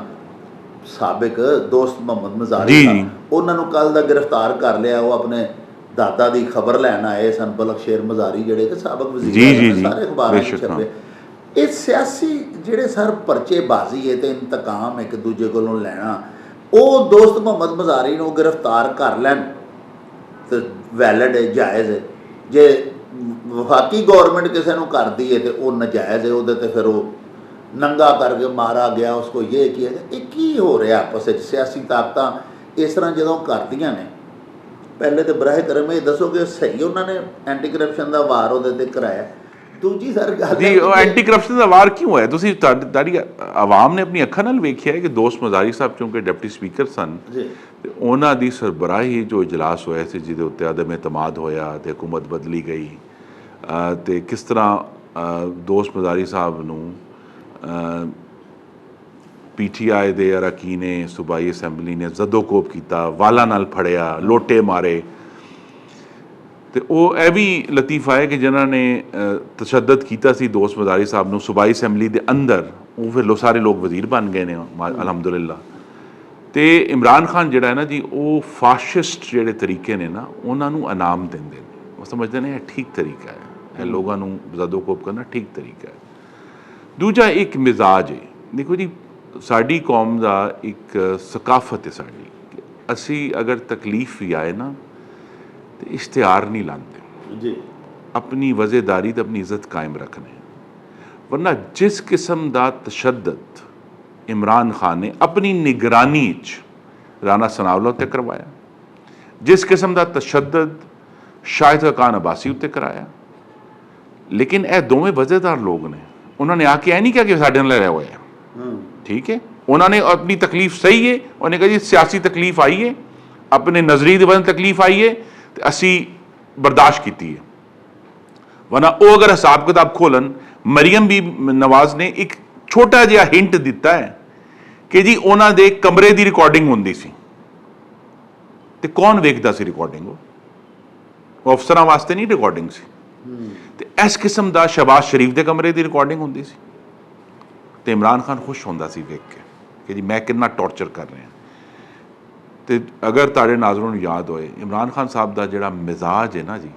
ਸਾਬਕ ਦੋਸਤ ਮੁਹੰਮਦ ਮਜ਼ਾਰੀ ਸਾਹਿਬ, ਉਹਨਾਂ ਨੂੰ ਕੱਲ ਦਾ ਗ੍ਰਿਫਤਾਰ ਕਰ ਲਿਆ। ਉਹ ਆਪਣੇ ਦਾਦਾ ਦੀ ਖਬਰ ਲੈਣ ਆਏ ਸਨ, ਬਲਖਸ਼ੇਰ ਮਜ਼ਾਰੀ ਜਿਹੜੇ ਕਿ ਸਾਬਕ ਵਜ਼ੀਰ, ਸਾਰੇ ਅਖਬਾਰਾਂ 'ਚ ਛਪੇ। ਇਹ ਸਿਆਸੀ ਜਿਹੜੇ ਸਰ ਪਰਚੇਬਾਜ਼ੀ ਹੈ ਤੇ ਇੰਤਕਾਮ ਇੱਕ ਦੂਜੇ ਕੋਲੋਂ ਲੈਣਾ, ਉਹ ਦੋਸਤ ਮੁਹੰਮਦ ਮਜ਼ਾਰੀ ਨੂੰ ਗ੍ਰਿਫਤਾਰ ਕਰ ਲੈਣ ਤੇ ਵੈਲਿਡ ਹੈ, ਜਾਇਜ਼ ਹੈ। ਜੇ ਵਫਾਕੀ ਗੌਰਮੈਂਟ ਕਿਸੇ ਨੂੰ ਕਰਦੀ ਹੈ ਤੇ ਉਹ ਨਜਾਇਜ਼ ਹੈ, ਉਹਦੇ ਤੇ ਫਿਰ ਉਹ ਨੰਗਾ ਕਰਕੇ ਮਾਰਾ ਗਿਆ ਉਸਕੋ ਇਹ ਕੀ ਹੈ। ਇਹ ਕੀ ਹੋ ਰਿਹਾ ਆਪਸ ਵਿੱਚ? ਸਿਆਸੀ ਤਾਕਤਾਂ ਇਸ ਤਰ੍ਹਾਂ ਜਦੋਂ ਕਰਦੀਆਂ ਨੇ, ਪਹਿਲੇ ਤਾਂ ਬਰਾਹ ਕਰਮ ਇਹ ਦੱਸੋ ਕਿ ਸਹੀ ਉਹਨਾਂ ਨੇ ਐਂਟੀ ਕਰਪਸ਼ਨ ਦਾ ਵਾਰ ਉਹਦੇ 'ਤੇ ਕਰਾਇਆ, ਦੂਜੀ ਸਰ ਗੱਲ ਜੀ ਉਹ ਐਂਟੀ ਕਰਪਸ਼ਨ ਦਾ ਵਾਰ ਕਿਉਂ ਹੈ? ਤੁਸੀਂ ਤੁਹਾਡੀ ਆਵਾਮ ਨੇ ਆਪਣੀ ਅੱਖਾਂ ਨਾਲ ਵੇਖਿਆ ਹੈ ਕਿ ਦੋਸਤ ਮਜ਼ਾਰੀ ਸਾਹਿਬ ਚੂੰਕਿ ਡਿਪਟੀ ਸਪੀਕਰ ਸਨ ਜੀ ਤੇ ਉਹਨਾਂ ਦੀ ਸਰਬਰਾਹੀ ਜੋ ਇਜਲਾਸ ਹੋਇਆ ਸੀ ਜਿਹਦੇ ਉੱਤੇ ਆਦਮ ਇਤਮਾਦ ਹੋਇਆ ਤੇ ਹਕੂਮਤ ਬਦਲੀ ਗਈ ਤੇ ਕਿਸ ਤਰ੍ਹਾਂ ਦੋਸਤ ਮਜ਼ਾਰੀ ਸਾਹਿਬ ਨੂੰ ਪੀਟੀਆਈ ਦੇ ਅਰਕਾਨ ਸੂਬਾਈ ਅਸੈਂਬਲੀ ਨੇ ਜ਼ਦੋਕੋਬ ਕੀਤਾ, ਵਾਲਾਂ ਨਾਲ ਫੜਿਆ, ਲੋਟੇ ਮਾਰੇ। ਤੇ ਉਹ ਇਹ ਵੀ ਲਤੀਫਾ ਹੈ ਕਿ ਜਿਨ੍ਹਾਂ ਨੇ ਤਸ਼ੱਦਦ ਕੀਤਾ ਸੀ ਦੋਸਤ ਮਜ਼ਾਰੀ ਸਾਹਿਬ ਨੂੰ ਸੂਬਾਈ ਅਸੈਂਬਲੀ ਦੇ ਅੰਦਰ, ਉਹ ਫਿਰ ਸਾਰੇ ਲੋਕ ਵਜ਼ੀਰ ਬਣ ਗਏ ਨੇ ਅਲਹਮਦੁਲਿਲਾ। ਤੇ ਇਮਰਾਨ ਖਾਨ ਜਿਹੜਾ ਹੈ ਨਾ ਜੀ, ਉਹ ਫਾਸ਼ਿਸਟ ਜਿਹੜੇ ਤਰੀਕੇ ਨੇ ਨਾ ਉਹਨਾਂ ਨੂੰ ਇਨਾਮ ਦਿੰਦੇ ਨੇ। ਉਹ ਸਮਝਦੇ ਨੇ ਇਹ ਠੀਕ ਤਰੀਕਾ ਹੈ, ਇਹ ਲੋਕਾਂ ਨੂੰ ਜ਼ਦੋਕੋਬ ਕਰਨਾ ਠੀਕ ਤਰੀਕਾ ਹੈ। ਦੂਜਾ ਇੱਕ ਮਿਜ਼ਾਜ ਹੈ। ਦੇਖੋ ਜੀ, ਸਾਡੀ ਕੌਮ ਦਾ ਇੱਕ ਸਕਾਫਤ ਹੈ ਸਾਡੀ, ਅਸੀਂ ਅਗਰ ਤਕਲੀਫ ਵੀ ਆਏ ਨਾ ਤੇ ਇਸ਼ਤਿਹਾਰ ਨਹੀਂ ਲਾਉਂਦੇ ਜੀ, ਆਪਣੀ ਵਜ਼ੇਦਾਰੀ ਤੇ ਆਪਣੀ ਇੱਜ਼ਤ ਕਾਇਮ ਰੱਖਣੇ। ਵਰਨਾ ਜਿਸ ਕਿਸਮ ਦਾ ਤਸ਼ੱਦਦ ਇਮਰਾਨ ਖਾਨ ਨੇ ਆਪਣੀ ਨਿਗਰਾਨੀ 'ਚ ਰਾਣਾ ਸਨਾਉਲਾ ਉੱਤੇ ਕਰਵਾਇਆ, ਜਿਸ ਕਿਸਮ ਦਾ ਤਸ਼ੱਦਦ ਸ਼ਾਹਿਦ ਖਾਨ ਅਬਾਸੀ ਉੱਤੇ ਕਰਾਇਆ, ਲੇਕਿਨ ਇਹ ਦੋਵੇਂ ਵਜ਼ੇਦਾਰ ਲੋਕ ਨੇ। ਉਹਨਾਂ ਨੇ ਆ ਕੇ ਇਹ ਨਹੀਂ ਕਿਹਾ ਕਿ ਸਾਡੇ ਨਾਲ ਰਿਹਾ ਹੋਇਆ, ਠੀਕ ਹੈ। ਉਹਨਾਂ ਨੇ ਆਪਣੀ ਤਕਲੀਫ ਸਹੀ ਹੈ, ਉਹਨੇ ਕਿਹਾ ਜੀ ਸਿਆਸੀ ਤਕਲੀਫ ਆਈ ਹੈ, ਆਪਣੇ ਨਜ਼ਰੀ ਦੀ ਵਜ੍ਹਾ ਤਕਲੀਫ ਆਈ ਹੈ ਤੇ ਅਸੀਂ ਬਰਦਾਸ਼ਤ ਕੀਤੀ ਹੈ। ਵਰਨਾ ਉਹ ਅਗਰ ਹਿਸਾਬ ਕਿਤਾਬ ਖੋਲਣ, ਮਰੀਮ ਬੀ ਨਵਾਜ਼ ਨੇ ਇੱਕ ਛੋਟਾ ਜਿਹਾ ਹਿੰਟ ਦਿੱਤਾ ਹੈ ਕਿ ਜੀ ਉਹਨਾਂ ਦੇ ਕਮਰੇ ਦੀ ਰਿਕਾਰਡਿੰਗ ਹੁੰਦੀ ਸੀ ਤੇ ਕੌਣ ਵੇਖਦਾ ਸੀ ਰਿਕਾਰਡਿੰਗ? ਉਹ ਅਫਸਰਾਂ ਵਾਸਤੇ ਨਹੀਂ ਰਿਕਾਰਡਿੰਗ ਸੀ। ਤੇ ਇਸ ਕਿਸਮ ਦਾ ਸ਼ਹਬਾਜ਼ ਸ਼ਰੀਫ ਦੇ ਕਮਰੇ ਦੀ ਰਿਕਾਰਡਿੰਗ ਹੁੰਦੀ ਸੀ ਤੇ ਇਮਰਾਨ ਖਾਨ ਖੁਸ਼ ਹੁੰਦਾ ਸੀ ਵੇਖ ਕੇ ਕਿ ਜੀ ਮੈਂ ਕਿੰਨਾ ਟੌਰਚਰ ਕਰ ਰਿਹਾ। ਤੇ ਅਗਰ ਤੁਹਾਡੇ ਨਾਜ਼ਰਾਂ ਨੂੰ ਯਾਦ ਹੋਏ, ਇਮਰਾਨ ਖਾਨ ਸਾਹਿਬ ਦਾ ਜਿਹੜਾ ਮਿਜ਼ਾਜ ਹੈ ਨਾ ਜੀ,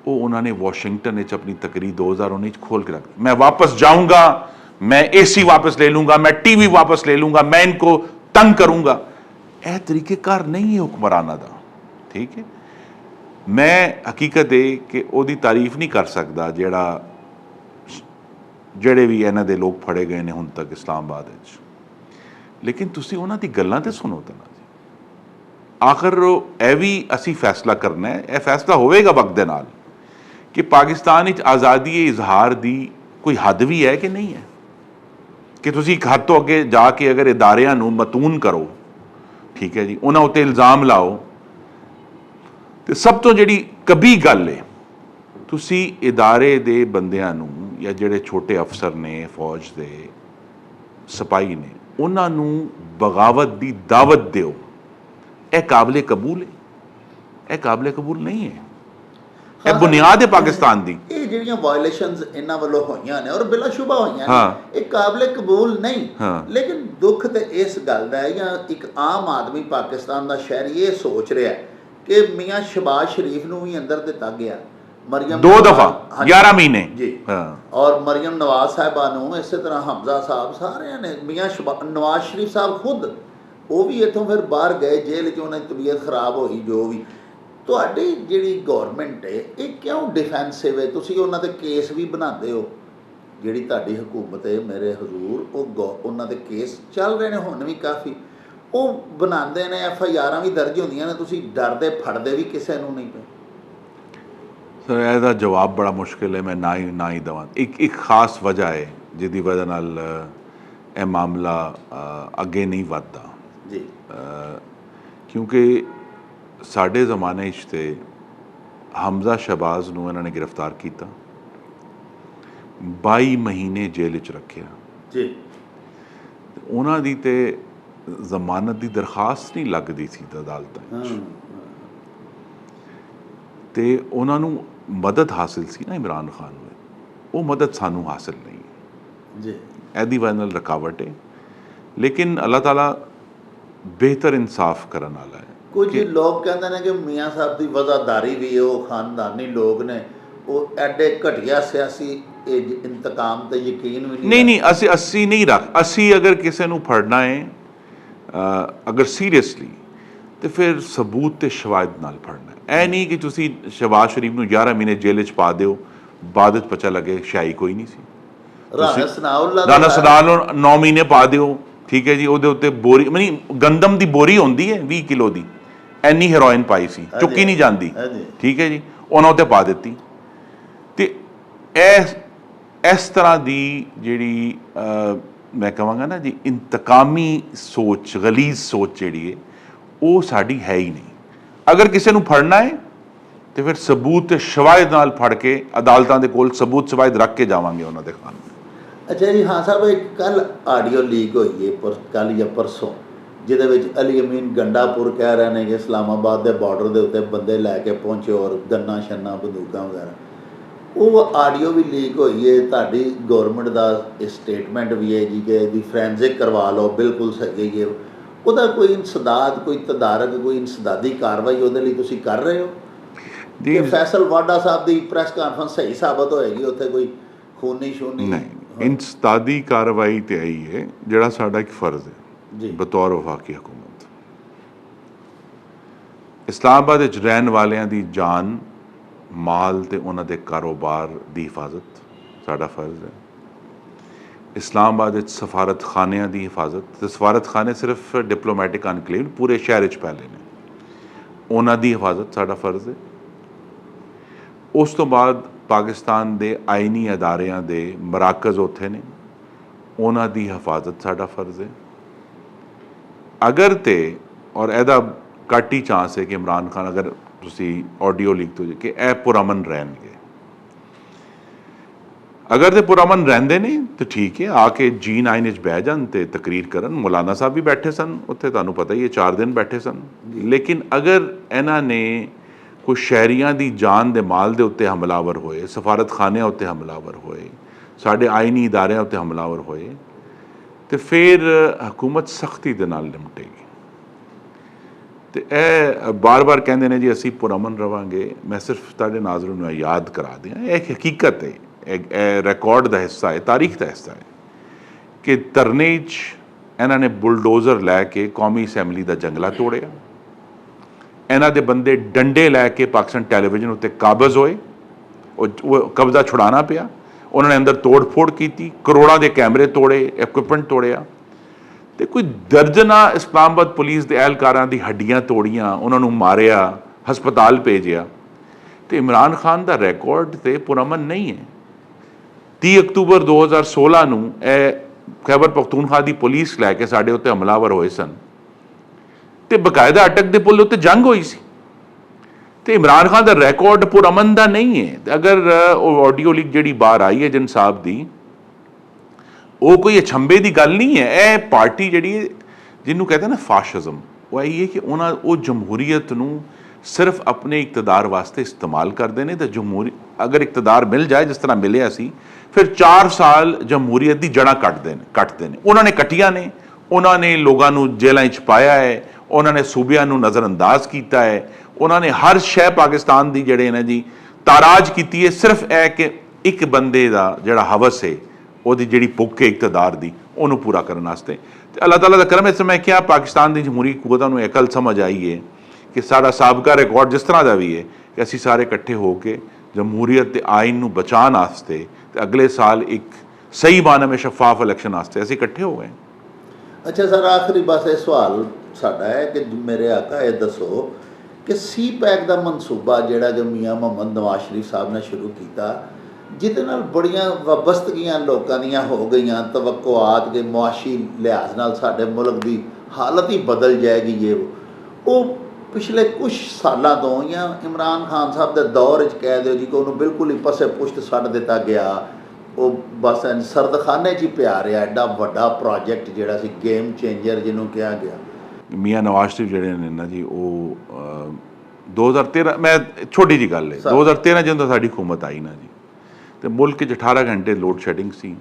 ਉਹ ਉਹਨਾਂ ਨੇ ਵਾਸ਼ਿੰਗਟਨ ਵਿੱਚ ਆਪਣੀ ਤਕਰੀਰ 2019 ਚ ਖੋਲ ਕੇ ਰੱਖ, ਮੈਂ ਵਾਪਸ ਜਾਊਂਗਾ, मैं AC वापस ले लूंगा, मैं TV वापस ले लूंगा, मैं इनको तंग करूंगा। यह तरीकेकार नहीं है हुक्मराना दा, ठीक है। मैं हकीकत है कि ਉਹਦੀ ਤਾਰੀਫ नहीं कर सकता ਜਿਹੜੇ ਵੀ ਇਹਨਾਂ ਦੇ ਲੋਕ ਫੜੇ ਗਏ ਨੇ ਹੁਣ ਤੱਕ ਇਸਲਾਮਾਬਾਦ ਵਿੱਚ, ਲੇਕਿਨ ਤੁਸੀਂ ਉਹਨਾਂ ਦੀ ਗੱਲਾਂ ਤੇ ਸੁਣੋ ਤਾਂ ਜੀ। ਆਖਰ ਇਹ ਵੀ ਅਸੀਂ ਫੈਸਲਾ ਕਰਨਾ ਹੈ, ਇਹ ਫੈਸਲਾ ਹੋਵੇਗਾ ਵਕਤ ਦੇ ਨਾਲ ਕਿ ਪਾਕਿਸਤਾਨ ਵਿੱਚ ਆਜ਼ਾਦੀ ਇਜ਼ਹਾਰ ਦੀ ਕੋਈ ਹੱਦ ਵੀ ਹੈ ਕਿ ਨਹੀਂ ਹੈ, ਕਿ ਤੁਸੀਂ ਇੱਕ ਹੱਦ ਤੋਂ ਅੱਗੇ ਜਾ ਕੇ ਅਗਰ ਇਦਾਰਿਆਂ ਨੂੰ ਮਤੂਨ ਕਰੋ, ਠੀਕ ਹੈ ਜੀ, ਉਹਨਾਂ ਉੱਤੇ ਇਲਜ਼ਾਮ ਲਾਓ। ਤੇ ਸਭ ਤੋਂ ਜਿਹੜੀ ਕਬੀ ਗੱਲ ਹੈ, ਤੁਸੀਂ ਇਦਾਰੇ ਦੇ ਬੰਦਿਆਂ ਨੂੰ ਜਾਂ ਜਿਹੜੇ ਛੋਟੇ ਅਫਸਰ ਨੇ, ਫੌਜ ਦੇ ਸਿਪਾਹੀ ਨੇ, ਉਹਨਾਂ ਨੂੰ ਬਗਾਵਤ ਦੀ ਦਾਵਤ ਦਿਓ। ਇਹ ਕਾਬਲੇ ਕਬੂਲ ਹੈ? ਇਹ ਕਾਬਲੇ ਕਬੂਲ ਨਹੀਂ ਹੈ। ਇਹ ਬੁਨਿਆਦ ਹੈ ਪਾਕਿਸਤਾਨ ਦੀ। ਇਹ ਜਿਹੜੀਆਂ ਵਾਇਲੇਸ਼ਨਸ ਇਹਨਾਂ ਵੱਲੋਂ ਹੋਈਆਂ ਨੇ ਔਰ ਬਿਲਾਸ਼ੁਬਾ ਹੋਈਆਂ ਨੇ, ਇਹ ਕਾਬਲੇ ਕਬੂਲ ਨਹੀਂ। ਲੇਕਿਨ ਦੁੱਖ ਤੇ ਇਸ ਗੱਲ ਦਾ ਹੈ, ਜਾਂ ਇੱਕ ਆਮ ਆਦਮੀ ਪਾਕਿਸਤਾਨ ਦਾ ਸ਼ਹਿਰੀ ਇਹ ਸੋਚ ਰਿਹਾ ਕਿ ਮੀਆਂ ਸ਼ਹਬਾਜ਼ ਸ਼ਰੀਫ ਨੂੰ ਵੀ ਅੰਦਰ ਦਿੱਤਾ ਗਿਆ, ਮਰੀਮ 2 ਦਫਾ 11 ਮਹੀਨੇ ਜੀ, ਔਰ ਮਰੀਮ ਨਵਾਜ਼ ਸਾਹਿਬਾ ਨੂੰ, ਇਸੇ ਤਰ੍ਹਾਂ ਹਮਜ਼ਾ ਸਾਹਿਬ, ਸਾਰਿਆਂ ਨੇ। ਮੀਆਂ ਨਵਾਜ਼ ਸ਼ਰੀਫ ਸਾਹਿਬ ਖੁਦ ਉਹ ਵੀ ਇੱਥੋਂ ਫਿਰ ਬਾਹਰ ਗਏ, ਜੇਲ੍ਹ 'ਚ ਉਹਨਾਂ ਦੀ ਤਬੀਅਤ ਖਰਾਬ ਹੋਈ। ਜੋ ਵੀ ਤੁਹਾਡੀ ਜਿਹੜੀ ਗੌਰਮੈਂਟ ਹੈ, ਇਹ ਕਿਉਂ ਡਿਫੈਂਸਿਵ ਹੈ? ਤੁਸੀਂ ਉਹਨਾਂ ਦੇ ਕੇਸ ਵੀ ਬਣਾਉਂਦੇ ਹੋ, ਜਿਹੜੀ ਤੁਹਾਡੀ ਹਕੂਮਤ ਹੈ ਮੇਰੇ ਹਜ਼ੂਰ, ਉਹ ਉਹਨਾਂ ਦੇ ਕੇਸ ਚੱਲ ਰਹੇ ਨੇ ਹੁਣ ਵੀ ਕਾਫੀ, ਉਹ ਬਣਾਉਂਦੇ ਨੇ, FIR'ਾਂ ਵੀ ਦਰਜ ਹੁੰਦੀਆਂ ਨੇ, ਤੁਸੀਂ ਡਰਦੇ ਫੜਦੇ ਵੀ ਕਿਸੇ ਨੂੰ ਨਹੀਂ ਪਏ। ਸਰ ਇਹਦਾ ਜਵਾਬ ਬੜਾ ਮੁਸ਼ਕਿਲ ਹੈ, ਮੈਂ ਨਾ ਹੀ ਦੇਵਾਂ। ਇੱਕ ਖਾਸ ਵਜ੍ਹਾ ਹੈ ਜਿਹਦੀ ਵਜ੍ਹਾ ਨਾਲ ਇਹ ਮਾਮਲਾ ਅੱਗੇ ਨਹੀਂ ਵੱਧਦਾ ਜੀ, ਕਿਉਂਕਿ ਸਾਡੇ ਜ਼ਮਾਨੇ 'ਚ ਤੇ ਹਮਜ਼ਾ ਸ਼ਹਬਾਜ਼ ਨੂੰ ਇਹਨਾਂ ਨੇ ਗ੍ਰਿਫਤਾਰ ਕੀਤਾ, 22 ਮਹੀਨੇ ਜੇਲ੍ਹ 'ਚ ਰੱਖਿਆ ਜੀ। ਉਹਨਾਂ ਦੀ ਤੇ ਜ਼ਮਾਨਤ ਦੀ ਦਰਖਾਸਤ ਨਹੀਂ ਲੱਗਦੀ ਸੀ ਅਦਾਲਤਾਂ 'ਚ, ਤੇ ਉਹਨਾਂ ਨੂੰ ਮਦਦ ਹਾਸਿਲ ਸੀ ਨਾ ਇਮਰਾਨ ਖਾਨ ਨੂੰ, ਉਹ ਮਦਦ ਸਾਨੂੰ ਹਾਸਿਲ ਨਹੀਂ ਜੀ। ਇਹਦੀ ਵਜ੍ਹਾ ਨਾਲ ਰੁਕਾਵਟ ਹੈ, ਲੇਕਿਨ ਅੱਲਾਹ ਤਾਲਾ ਬਿਹਤਰ ਇਨਸਾਫ ਕਰਨ ਵਾਲਾ ਹੈ। ਕੁਝ ਲੋਕ ਕਹਿੰਦੇ ਨੇ ਕਿ ਮੀਆਂ ਸਾਹਿਬ ਦੀ ਵਜ਼ਾਦਾਰੀ ਵੀ, ਉਹ ਖਾਨਦਾਨੀ ਲੋਕ ਨੇ, ਉਹ ਐਡੇ ਘਟੀਆ ਸਿਆਸੀ ਇੰਤਕਾਮ ਤੇ ਯਕੀਨ ਵੀ ਨਹੀਂ ਅਸੀਂ ਨਹੀਂ ਅਸੀਂ ਅਗਰ ਕਿਸੇ ਨੂੰ ਫੜਨਾ ਹੈ ਅਗਰ ਸੀਰੀਅਸਲੀ, ਤੇ ਫਿਰ ਸਬੂਤ ਤੇ ਸ਼ਵਾਹਿਦ ਨਾਲ ਫੜਨਾ ਹੈ। ਇਹ ਨਹੀਂ ਕਿ ਤੁਸੀਂ ਸ਼ਹਬਾਜ਼ ਸ਼ਰੀਫ ਨੂੰ 11 ਮਹੀਨੇ ਜੇਲ੍ਹ 'ਚ ਪਾ ਦਿਓ, ਬਾਅਦ ਵਿੱਚ ਪਤਾ ਲੱਗੇ ਸ਼ਾਹੀ ਕੋਈ ਨਹੀਂ ਸੀ। ਰਾਣਾ ਸਨਾਉਲਾ ਨੂੰ 9 ਮਹੀਨੇ ਪਾ ਦਿਓ, ਠੀਕ ਹੈ ਜੀ, ਉਹਦੇ ਉੱਤੇ ਬੋਰੀ ਮਨੀ ਗੰਦਮ ਦੀ ਬੋਰੀ ਹੁੰਦੀ ਹੈ 20 ਕਿਲੋ ਦੀ, ਇੰਨੀ ਹੈਰੋਇਨ ਪਾਈ ਸੀ, ਚੁੱਕੀ ਨਹੀਂ ਜਾਂਦੀ, ਠੀਕ ਹੈ ਜੀ, ਉਹਨਾਂ ਉੱਤੇ ਪਾ ਦਿੱਤੀ। ਤੇ ਇਸ ਤਰ੍ਹਾਂ ਦੀ ਜਿਹੜੀ ਮੈਂ ਕਹਾਂਗਾ ਨਾ ਜੀ ਇੰਤਕਾਮੀ ਸੋਚ, ਗਲੀਜ਼ ਸੋਚ ਜਿਹੜੀ ਹੈ ਉਹ ਸਾਡੀ ਹੈ ਹੀ ਨਹੀਂ। ਅਗਰ ਕਿਸੇ ਨੂੰ ਫੜਨਾ ਹੈ ਤੇ ਫਿਰ ਸਬੂਤ ਤੇ ਸ਼ਵਾਇਦ ਨਾਲ ਫੜ ਕੇ ਅਦਾਲਤਾਂ ਦੇ ਕੋਲ ਸਬੂਤ ਸ਼ਵਾਇਦ ਰੱਖ ਕੇ ਜਾਵਾਂਗੇ ਉਹਨਾਂ ਦੇ ਖਾਨ। ਅੱਛਾ ਜੀ, ਹਾਂ ਸਾਹਿਬ, ਇੱਕ ਕੱਲ ਆਡੀਓ ਲੀਕ ਹੋਈ ਹੈ ਕੱਲ ਜਾਂ ਪਰਸੋਂ, ਜਿਹਦੇ ਵਿੱਚ ਅਲੀ ਅਮੀਨ ਗੰਡਾਪੁਰ ਕਹਿ ਰਹੇ ਨੇ ਕਿ ਇਸਲਾਮਾਬਾਦ ਦੇ ਬਾਰਡਰ ਦੇ ਉੱਤੇ ਬੰਦੇ ਲੈ ਕੇ ਪਹੁੰਚੇ ਔਰ ਗੰਨਾਂ ਸ਼ੰਨਾਂ ਬੰਦੂਕਾਂ ਵਗੈਰਾ। ਉਹ ਆਡੀਓ ਵੀ ਲੀਕ ਹੋਈ ਹੈ। ਤੁਹਾਡੀ ਗੌਰਮੈਂਟ ਦਾ ਇਹ ਸਟੇਟਮੈਂਟ ਵੀ ਹੈ ਜੀ ਕਿ ਇਹਦੀ ਫੋਰੈਂਸਿਕ ਕਰਵਾ ਲਓ, ਬਿਲਕੁਲ ਸਹੀ ਹੈ। ਉਹਦਾ ਕੋਈ ਇੰਸਦਾਦ, ਕੋਈ ਤਦਾਰਕ, ਕੋਈ ਇੰਸਦਾਦੀ ਕਾਰਵਾਈ ਉਹਦੇ ਲਈ ਤੁਸੀਂ ਕਰ ਰਹੇ ਹੋ ਜੀ? ਫੈਸਲ ਵਾਡਾ ਸਾਹਿਬ ਦੀ ਪ੍ਰੈਸ ਕਾਨਫਰੰਸ ਸਹੀ ਸਾਬਤ ਹੋਏਗੀ, ਉੱਥੇ ਕੋਈ ਖੂਨੀ ਸ਼ੂਨੀ ਨਹੀਂ। ਇੰਸਦਾਦੀ ਕਾਰਵਾਈ ਤੇ ਆਈ ਹੈ ਜਿਹੜਾ ਸਾਡਾ ਇੱਕ ਫਰਜ਼ ਹੈ ਜੀ ਬਤੌਰ ਵਫਾਕੀ ਹਕੂਮਤ। ਇਸਲਾਮਾਬਾਦ ਵਿੱਚ ਰਹਿਣ ਵਾਲਿਆਂ ਦੀ ਜਾਨ, ਮਾਲ ਤੇ ਉਹਨਾਂ ਦੇ ਕਾਰੋਬਾਰ ਦੀ ਹਿਫਾਜ਼ਤ ਸਾਡਾ ਫਰਜ਼ ਹੈ। ਇਸਲਾਮਾਬਾਦ ਵਿੱਚ ਸਫਾਰਤ ਖਾਨਿਆਂ ਦੀ ਹਿਫਾਜ਼ਤ, ਤੇ ਸਫਾਰਤ ਖਾਨੇ ਸਿਰਫ ਡਿਪਲੋਮੈਟਿਕ ਅਨਕਲੇਵ ਪੂਰੇ ਸ਼ਹਿਰ 'ਚ ਫੈਲੇ ਨੇ, ਉਹਨਾਂ ਦੀ ਹਿਫਾਜ਼ਤ ਸਾਡਾ ਫਰਜ਼ ਹੈ। ਉਸ ਤੋਂ ਬਾਅਦ ਪਾਕਿਸਤਾਨ ਦੇ ਆਈਨੀ ਅਦਾਰਿਆਂ ਦੇ ਮਰਾਕਜ਼ ਉੱਥੇ ਨੇ, ਉਹਨਾਂ ਦੀ ਹਿਫਾਜ਼ਤ ਸਾਡਾ ਫਰਜ਼ ਹੈ। ਅਗਰ ਤੇ ਔਰ ਇਹਦਾ ਘੱਟ ਹੀ ਚਾਂਸ ਹੈ ਕਿ ਇਮਰਾਨ ਖਾਨ, ਅਗਰ ਤੁਸੀਂ ਆਡੀਓ ਲੀਕ ਤੋਂ ਕਿ ਇਹ ਪੁਰਅਮਨ ਰਹਿਣਗੇ, ਅਗਰ ਤੇ ਪੁਰਅਮਨ ਰਹਿੰਦੇ ਨੇ ਤਾਂ ਠੀਕ ਹੈ, ਆ ਕੇ G9 ਵਿੱਚ ਬਹਿ ਜਾਣ ਤੇ ਤਕਰੀਰ ਕਰਨ। ਮੌਲਾਨਾ ਸਾਹਿਬ ਵੀ ਬੈਠੇ ਸਨ ਉੱਥੇ, ਤੁਹਾਨੂੰ ਪਤਾ ਹੀ ਹੈ, 4 ਦਿਨ ਬੈਠੇ ਸਨ। ਲੇਕਿਨ ਅਗਰ ਇਹਨਾਂ ਨੇ ਕੋਈ ਸ਼ਹਿਰੀਆਂ ਦੀ ਜਾਨ ਦੇ ਮਾਲ ਦੇ ਉੱਤੇ ਹਮਲਾਵਰ ਹੋਏ, ਸਫਾਰਤਖਾਨਿਆਂ ਉੱਤੇ ਹਮਲਾਵਰ ਹੋਏ, ਸਾਡੇ ਆਈਨੀ ਇਦਾਰਿਆਂ ਉੱਤੇ ਹਮਲਾਵਰ ਹੋਏ, ਤੇ ਫਿਰ ਹਕੂਮਤ ਸਖਤੀ ਦੇ ਨਾਲ ਨਿਪਟੇਗੀ। ਤੇ ਇਹ ਬਾਰ-ਬਾਰ ਕਹਿੰਦੇ ਨੇ ਜੀ ਅਸੀਂ ਪੁਰਅਮਨ ਰਵਾਂਗੇ। ਮੈਂ ਸਿਰਫ ਤੁਹਾਡੇ ਨਾਜ਼ਰੀਨ ਨੂੰ ਯਾਦ ਕਰਾ ਦਿਆਂ, ਇਹ ਇੱਕ ਹਕੀਕਤ ਹੈ, ਇਹ ਰਿਕਾਰਡ ਦਾ ਹਿੱਸਾ ਹੈ, ਤਾਰੀਖ ਦਾ ਹਿੱਸਾ ਹੈ ਕਿ ਧਰਨੇ 'ਚ ਇਹਨਾਂ ਨੇ ਬੁਲਡੋਜ਼ਰ ਲੈ ਕੇ ਕੌਮੀ ਅਸੈਂਬਲੀ ਦਾ ਜੰਗਲਾ ਤੋੜਿਆ। ਇਹਨਾਂ ਦੇ ਬੰਦੇ ਡੰਡੇ ਲੈ ਕੇ ਪਾਕਿਸਤਾਨ ਟੈਲੀਵਿਜ਼ਨ ਉੱਤੇ ਕਾਬਜ਼ ਹੋਏ, ਉਹ ਕਬਜ਼ਾ ਛੁਡਾਉਣਾ ਪਿਆ। ਉਹਨਾਂ ਨੇ ਅੰਦਰ ਤੋੜ ਫੋੜ ਕੀਤੀ, ਕਰੋੜਾਂ ਦੇ ਕੈਮਰੇ ਤੋੜੇ, ਇਕਵਿਪਮੈਂਟ ਤੋੜਿਆ, ਤੇ ਕੋਈ ਦਰਜਨਾਂ ਇਸਲਾਮਾਬਾਦ ਪੁਲਿਸ ਦੇ ਅਹਿਲਕਾਰਾਂ ਦੀ ਹੱਡੀਆਂ ਤੋੜੀਆਂ, ਉਹਨਾਂ ਨੂੰ ਮਾਰਿਆ, ਹਸਪਤਾਲ ਭੇਜਿਆ। ਤੇ ਇਮਰਾਨ ਖਾਨ ਦਾ ਰਿਕਾਰਡ ਤੇ ਪੁਰਅਮਨ ਨਹੀਂ ਹੈ। 30 ਅਕਤੂਬਰ 2016 ਨੂੰ ਇਹ ਖੈਬਰ ਪਖਤੂਨਖਵਾ ਦੀ ਪੁਲਿਸ ਲੈ ਕੇ ਸਾਡੇ ਉੱਤੇ ਹਮਲਾਵਰ ਹੋਏ ਸਨ, ਤੇ ਬਕਾਇਦਾ ਅਟਕ ਦੇ ਪੁੱਲ ਉੱਤੇ ਜੰਗ ਹੋਈ ਸੀ। ਤੇ ਇਮਰਾਨ ਖਾਨ ਦਾ ਰਿਕਾਰਡ ਪੁਰਅਮਨ ਦਾ ਨਹੀਂ ਹੈ। ਤੇ ਅਗਰ ਉਹ ਆਡੀਓ ਲੀਕ ਜਿਹੜੀ ਬਾਹਰ ਆਈ ਹੈ ਜਨ ਸਾਹਿਬ ਦੀ, ਉਹ ਕੋਈ ਅਛੰਬੇ ਦੀ ਗੱਲ ਨਹੀਂ ਹੈ। ਇਹ ਪਾਰਟੀ ਜਿਹੜੀ ਜਿਹਨੂੰ ਕਹਿੰਦੇ ਨਾ ਫਾਸ਼ਿਜ਼ਮ, ਉਹ ਇਹ ਹੈ ਕਿ ਉਹ ਜਮਹੂਰੀਅਤ ਨੂੰ ਸਿਰਫ ਆਪਣੇ ਇਕਤਦਾਰ ਵਾਸਤੇ ਇਸਤੇਮਾਲ ਕਰਦੇ ਨੇ। ਤੇ ਅਗਰ ਇਕਤਦਾਰ ਮਿਲ ਜਾਏ ਜਿਸ ਤਰ੍ਹਾਂ ਮਿਲਿਆ ਸੀ, ਫਿਰ 4 ਸਾਲ ਜਮਹੂਰੀਅਤ ਦੀ ਜੜ੍ਹਾਂ ਕੱਟਦੇ ਨੇ। ਉਹਨਾਂ ਨੇ ਕੱਟੀਆਂ ਨੇ, ਉਹਨਾਂ ਨੇ ਲੋਕਾਂ ਨੂੰ ਜੇਲ੍ਹਾਂ 'ਚ ਪਾਇਆ ਹੈ, ਉਹਨਾਂ ਨੇ ਸੂਬਿਆਂ ਨੂੰ ਨਜ਼ਰਅੰਦਾਜ਼ ਕੀਤਾ ਹੈ, ਉਹਨਾਂ ਨੇ ਹਰ ਸ਼ੈ ਪਾਕਿਸਤਾਨ ਦੀ ਜਿਹੜੇ ਨੇ ਜੀ ਤਾਰਾਜ ਕੀਤੀ ਹੈ, ਸਿਰਫ ਇਹ ਕਿ ਇੱਕ ਬੰਦੇ ਦਾ ਜਿਹੜਾ ਹਵਸ ਹੈ, ਉਹਦੀ ਜਿਹੜੀ ਭੁੱਖ ਹੈ ਇਕਤਦਾਰ ਦੀ, ਉਹਨੂੰ ਪੂਰਾ ਕਰਨ ਵਾਸਤੇ। ਤੇ ਅੱਲਾਹ ਤਾਲਾ ਦਾ ਕਰਮ ਹੈ, ਮੈਂ ਕਿਹਾ ਪਾਕਿਸਤਾਨ ਦੀ ਜਮਹੂਰੀ ਕੂਵਤਾਂ ਨੂੰ ਅਕਲ ਸਮਝ ਆਈ ਹੈ ਕਿ ਸਾਡਾ ਸਾਬਕਾ ਰਿਕਾਰਡ ਜਿਸ ਤਰ੍ਹਾਂ ਦਾ ਵੀ ਹੈ ਕਿ ਅਸੀਂ ਸਾਰੇ ਇਕੱਠੇ ਹੋ ਕੇ ਜਮਹੂਰੀਅਤ ਦੇ ਆਇਨ ਨੂੰ ਬਚਾਉਣ ਵਾਸਤੇ ਤੇ ਅਗਲੇ ਸਾਲ ਇੱਕ ਸਹੀ ਮਾਅਨੇ ਵਿੱਚ ਸ਼ਫਾਫ ਇਲੈਕਸ਼ਨ ਵਾਸਤੇ ਅਸੀਂ ਇਕੱਠੇ ਹੋ ਗਏ। ਅੱਛਾ ਸਰ, ਆਖਰੀ ਬਸ ਇਹ ਸਵਾਲ ਸਾਡਾ ਹੈ ਕਿ ਮੇਰੇ ਆਕਾ ਇਹ ਦੱਸੋ ਕਿ CPEC ਦਾ ਮਨਸੂਬਾ ਜਿਹੜਾ ਜੋ ਮੀਆਂ ਮੁਹੰਮਦ ਨਵਾਜ਼ ਸ਼ਰੀਫ ਸਾਹਿਬ ਨੇ ਸ਼ੁਰੂ ਕੀਤਾ, ਜਿਹਦੇ ਨਾਲ ਬੜੀਆਂ ਵਾਬਸਤਗੀਆਂ ਲੋਕਾਂ ਦੀਆਂ ਹੋ ਗਈਆਂ, ਤਵੱਕੁਆਤ ਕੇ ਮੁਆਸ਼ੀ ਲਿਹਾਜ਼ ਨਾਲ ਸਾਡੇ ਮੁਲਕ ਦੀ ਹਾਲਤ ਹੀ ਬਦਲ ਜਾਏਗੀ, ਉਹ ਪਿਛਲੇ ਕੁਝ ਸਾਲਾਂ ਤੋਂ ਜਾਂ ਇਮਰਾਨ ਖਾਨ ਸਾਹਿਬ ਦੇ ਦੌਰ 'ਚ ਕਹਿ ਦਿਓ ਜੀ ਕਿ ਉਹਨੂੰ ਬਿਲਕੁਲ ਹੀ ਪਸੇ ਪੁਸ਼ਤ ਛੱਡ ਦਿੱਤਾ ਗਿਆ। ਉਹ ਬਸ ਸਰਦਖਾਨੇ 'ਚ ਹੀ ਪਿਆ ਰਿਹਾ। ਐਡਾ ਵੱਡਾ ਪ੍ਰੋਜੈਕਟ ਜਿਹੜਾ ਸੀ, ਗੇਮ ਚੇਂਜਰ ਜਿਹਨੂੰ ਕਿਹਾ ਗਿਆ। ਮੀਆਂ ਨਵਾਜ਼ ਸ਼ਰੀਫ ਜਿਹੜੇ ਨੇ ਨਾ ਜੀ, ਉਹ 2013, ਮੈਂ ਛੋਟੀ ਜਿਹੀ ਗੱਲ ਹੈ, 2013 ਜਦੋਂ ਸਾਡੀ ਹੁਕੂਮਤ ਆਈ ਨਾ ਜੀ, ਤੇ ਮੁਲਕ 'ਚ 18 ਘੰਟੇ ਲੋਡ ਸ਼ੈਡਿੰਗ ਸੀ।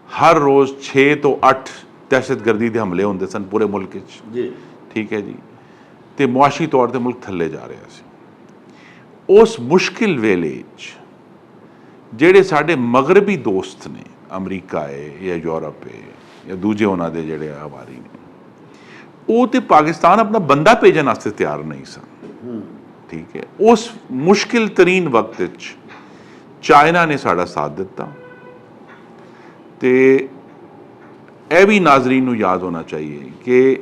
ਹਰ ਰੋਜ਼ 6 ਤੋਂ 8 ਦਹਿਸ਼ਤਗਰਦੀ ਦੇ ਹਮਲੇ ਹੁੰਦੇ ਸਨ ਪੂਰੇ ਮੁਲਕ 'ਚ ਜੀ, ਠੀਕ ਹੈ ਜੀ। ਤੇ ਮੁਆਸ਼ੀ ਤੌਰ ਤੇ ਮੁਲਕ ਥੱਲੇ ਜਾ ਰਿਹਾ ਸੀ। ਉਸ ਮੁਸ਼ਕਿਲ ਵੇਲੇ 'ਚ ਜਿਹੜੇ ਸਾਡੇ ਮਗਰਬੀ ਦੋਸਤ ਨੇ, ਅਮਰੀਕਾ ਹੈ ਜਾਂ ਯੂਰਪ ਹੈ ਜਾਂ ਦੂਜੇ ਉਹਨਾਂ ਦੇ ਜਿਹੜੇ ਹਵਾਰੀ ਨੇ, ਉਹ ਤੇ ਪਾਕਿਸਤਾਨ ਆਪਣਾ ਬੰਦਾ ਭੇਜਣ ਵਾਸਤੇ ਤਿਆਰ ਨਹੀਂ ਸਨ, ਠੀਕ ਹੈ। ਉਸ ਮੁਸ਼ਕਿਲ ਤਰੀਨ ਵਕਤ 'ਚ ਚਾਈਨਾ ਨੇ ਸਾਡਾ ਸਾਥ ਦਿੱਤਾ। ਤੇ ਇਹ ਵੀ ਨਾਜ਼ਰੀਨ ਨੂੰ ਯਾਦ ਹੋਣਾ ਚਾਹੀਏ ਕਿ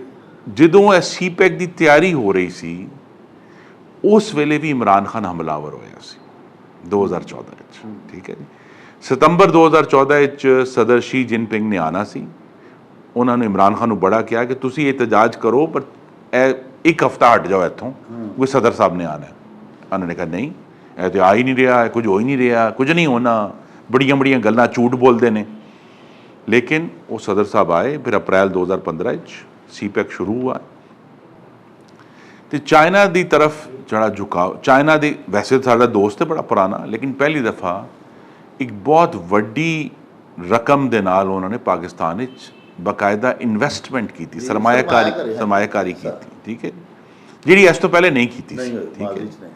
ਜਦੋਂ ਇਹ CPEC ਦੀ ਤਿਆਰੀ ਹੋ ਰਹੀ ਸੀ, ਉਸ ਵੇਲੇ ਵੀ ਇਮਰਾਨ ਖਾਨ ਹਮਲਾਵਰ ਹੋਇਆ ਸੀ 2014 ਵਿੱਚ, ਠੀਕ ਹੈ ਜੀ। सितंबर 2014 ਚ ਸਦਰ ਸ਼ੀ ਜਿਨਪਿੰਗ ਨੇ ਆਣਾ ਸੀ। ਉਹਨਾਂ ਨੇ ਇਮਰਾਨ ਖਾਨ ਨੂੰ ਬੜਾ ਕਿਹਾ ਕਿ ਤੁਸੀਂ ਇਹਤਜਾਜ ਕਰੋ ਪਰ ਇਹ ਇੱਕ ਹਫਤਾ ਹਟ ਜਾਓ ਇੱਥੋਂ, ਕੋਈ ਸਦਰ ਸਾਹਿਬ ਨੇ ਆਣਾ। ਉਹਨਾਂ ਨੇ ਕਿਹਾ ਨਹੀਂ, ਇਹ ਤੇ ਆ ਹੀ ਨਹੀਂ ਰਿਹਾ, ਕੁਝ ਹੋ ਹੀ ਨਹੀਂ ਰਿਹਾ, ਕੁਝ ਨਹੀਂ ਹੋਣਾ, ਬੜੀਆਂ ਬੜੀਆਂ ਗੱਲਾਂ, ਝੂਠ ਬੋਲਦੇ ਨੇ। ਲੇਕਿਨ ਉਹ ਸਦਰ ਸਾਹਿਬ ਆਏ। ਫਿਰ ਅਪ੍ਰੈਲ 2015 ਚ ਸੀਪੈਕ ਸ਼ੁਰੂ ਹੋਇਆ ਤੇ ਚਾਈਨਾ ਦੀ ਤਰਫ ਜਿਹੜਾ ਝੁਕਾਅ, ਚਾਈਨਾ ਦੀ ਵੈਸੇ ਸਾਡਾ ਦੋਸਤ ਹੈ ਬੜਾ ਪੁਰਾਣਾ, ਲੇਕਿਨ ਪਹਿਲੀ ਦਫਾ ਇੱਕ ਬਹੁਤ ਵੱਡੀ ਰਕਮ ਦੇ ਨਾਲ ਉਹਨਾਂ ਨੇ ਪਾਕਿਸਤਾਨ ਵਿੱਚ ਬਾਕਾਇਦਾ ਇਨਵੈਸਟਮੈਂਟ ਕੀਤੀ, ਸਰਮਾਇਆਕਾਰੀ ਕੀਤੀ, ਠੀਕ ਹੈ, ਜਿਹੜੀ ਇਸ ਤੋਂ ਪਹਿਲੇ ਨਹੀਂ ਕੀਤੀ ਸੀ, ਠੀਕ ਹੈ।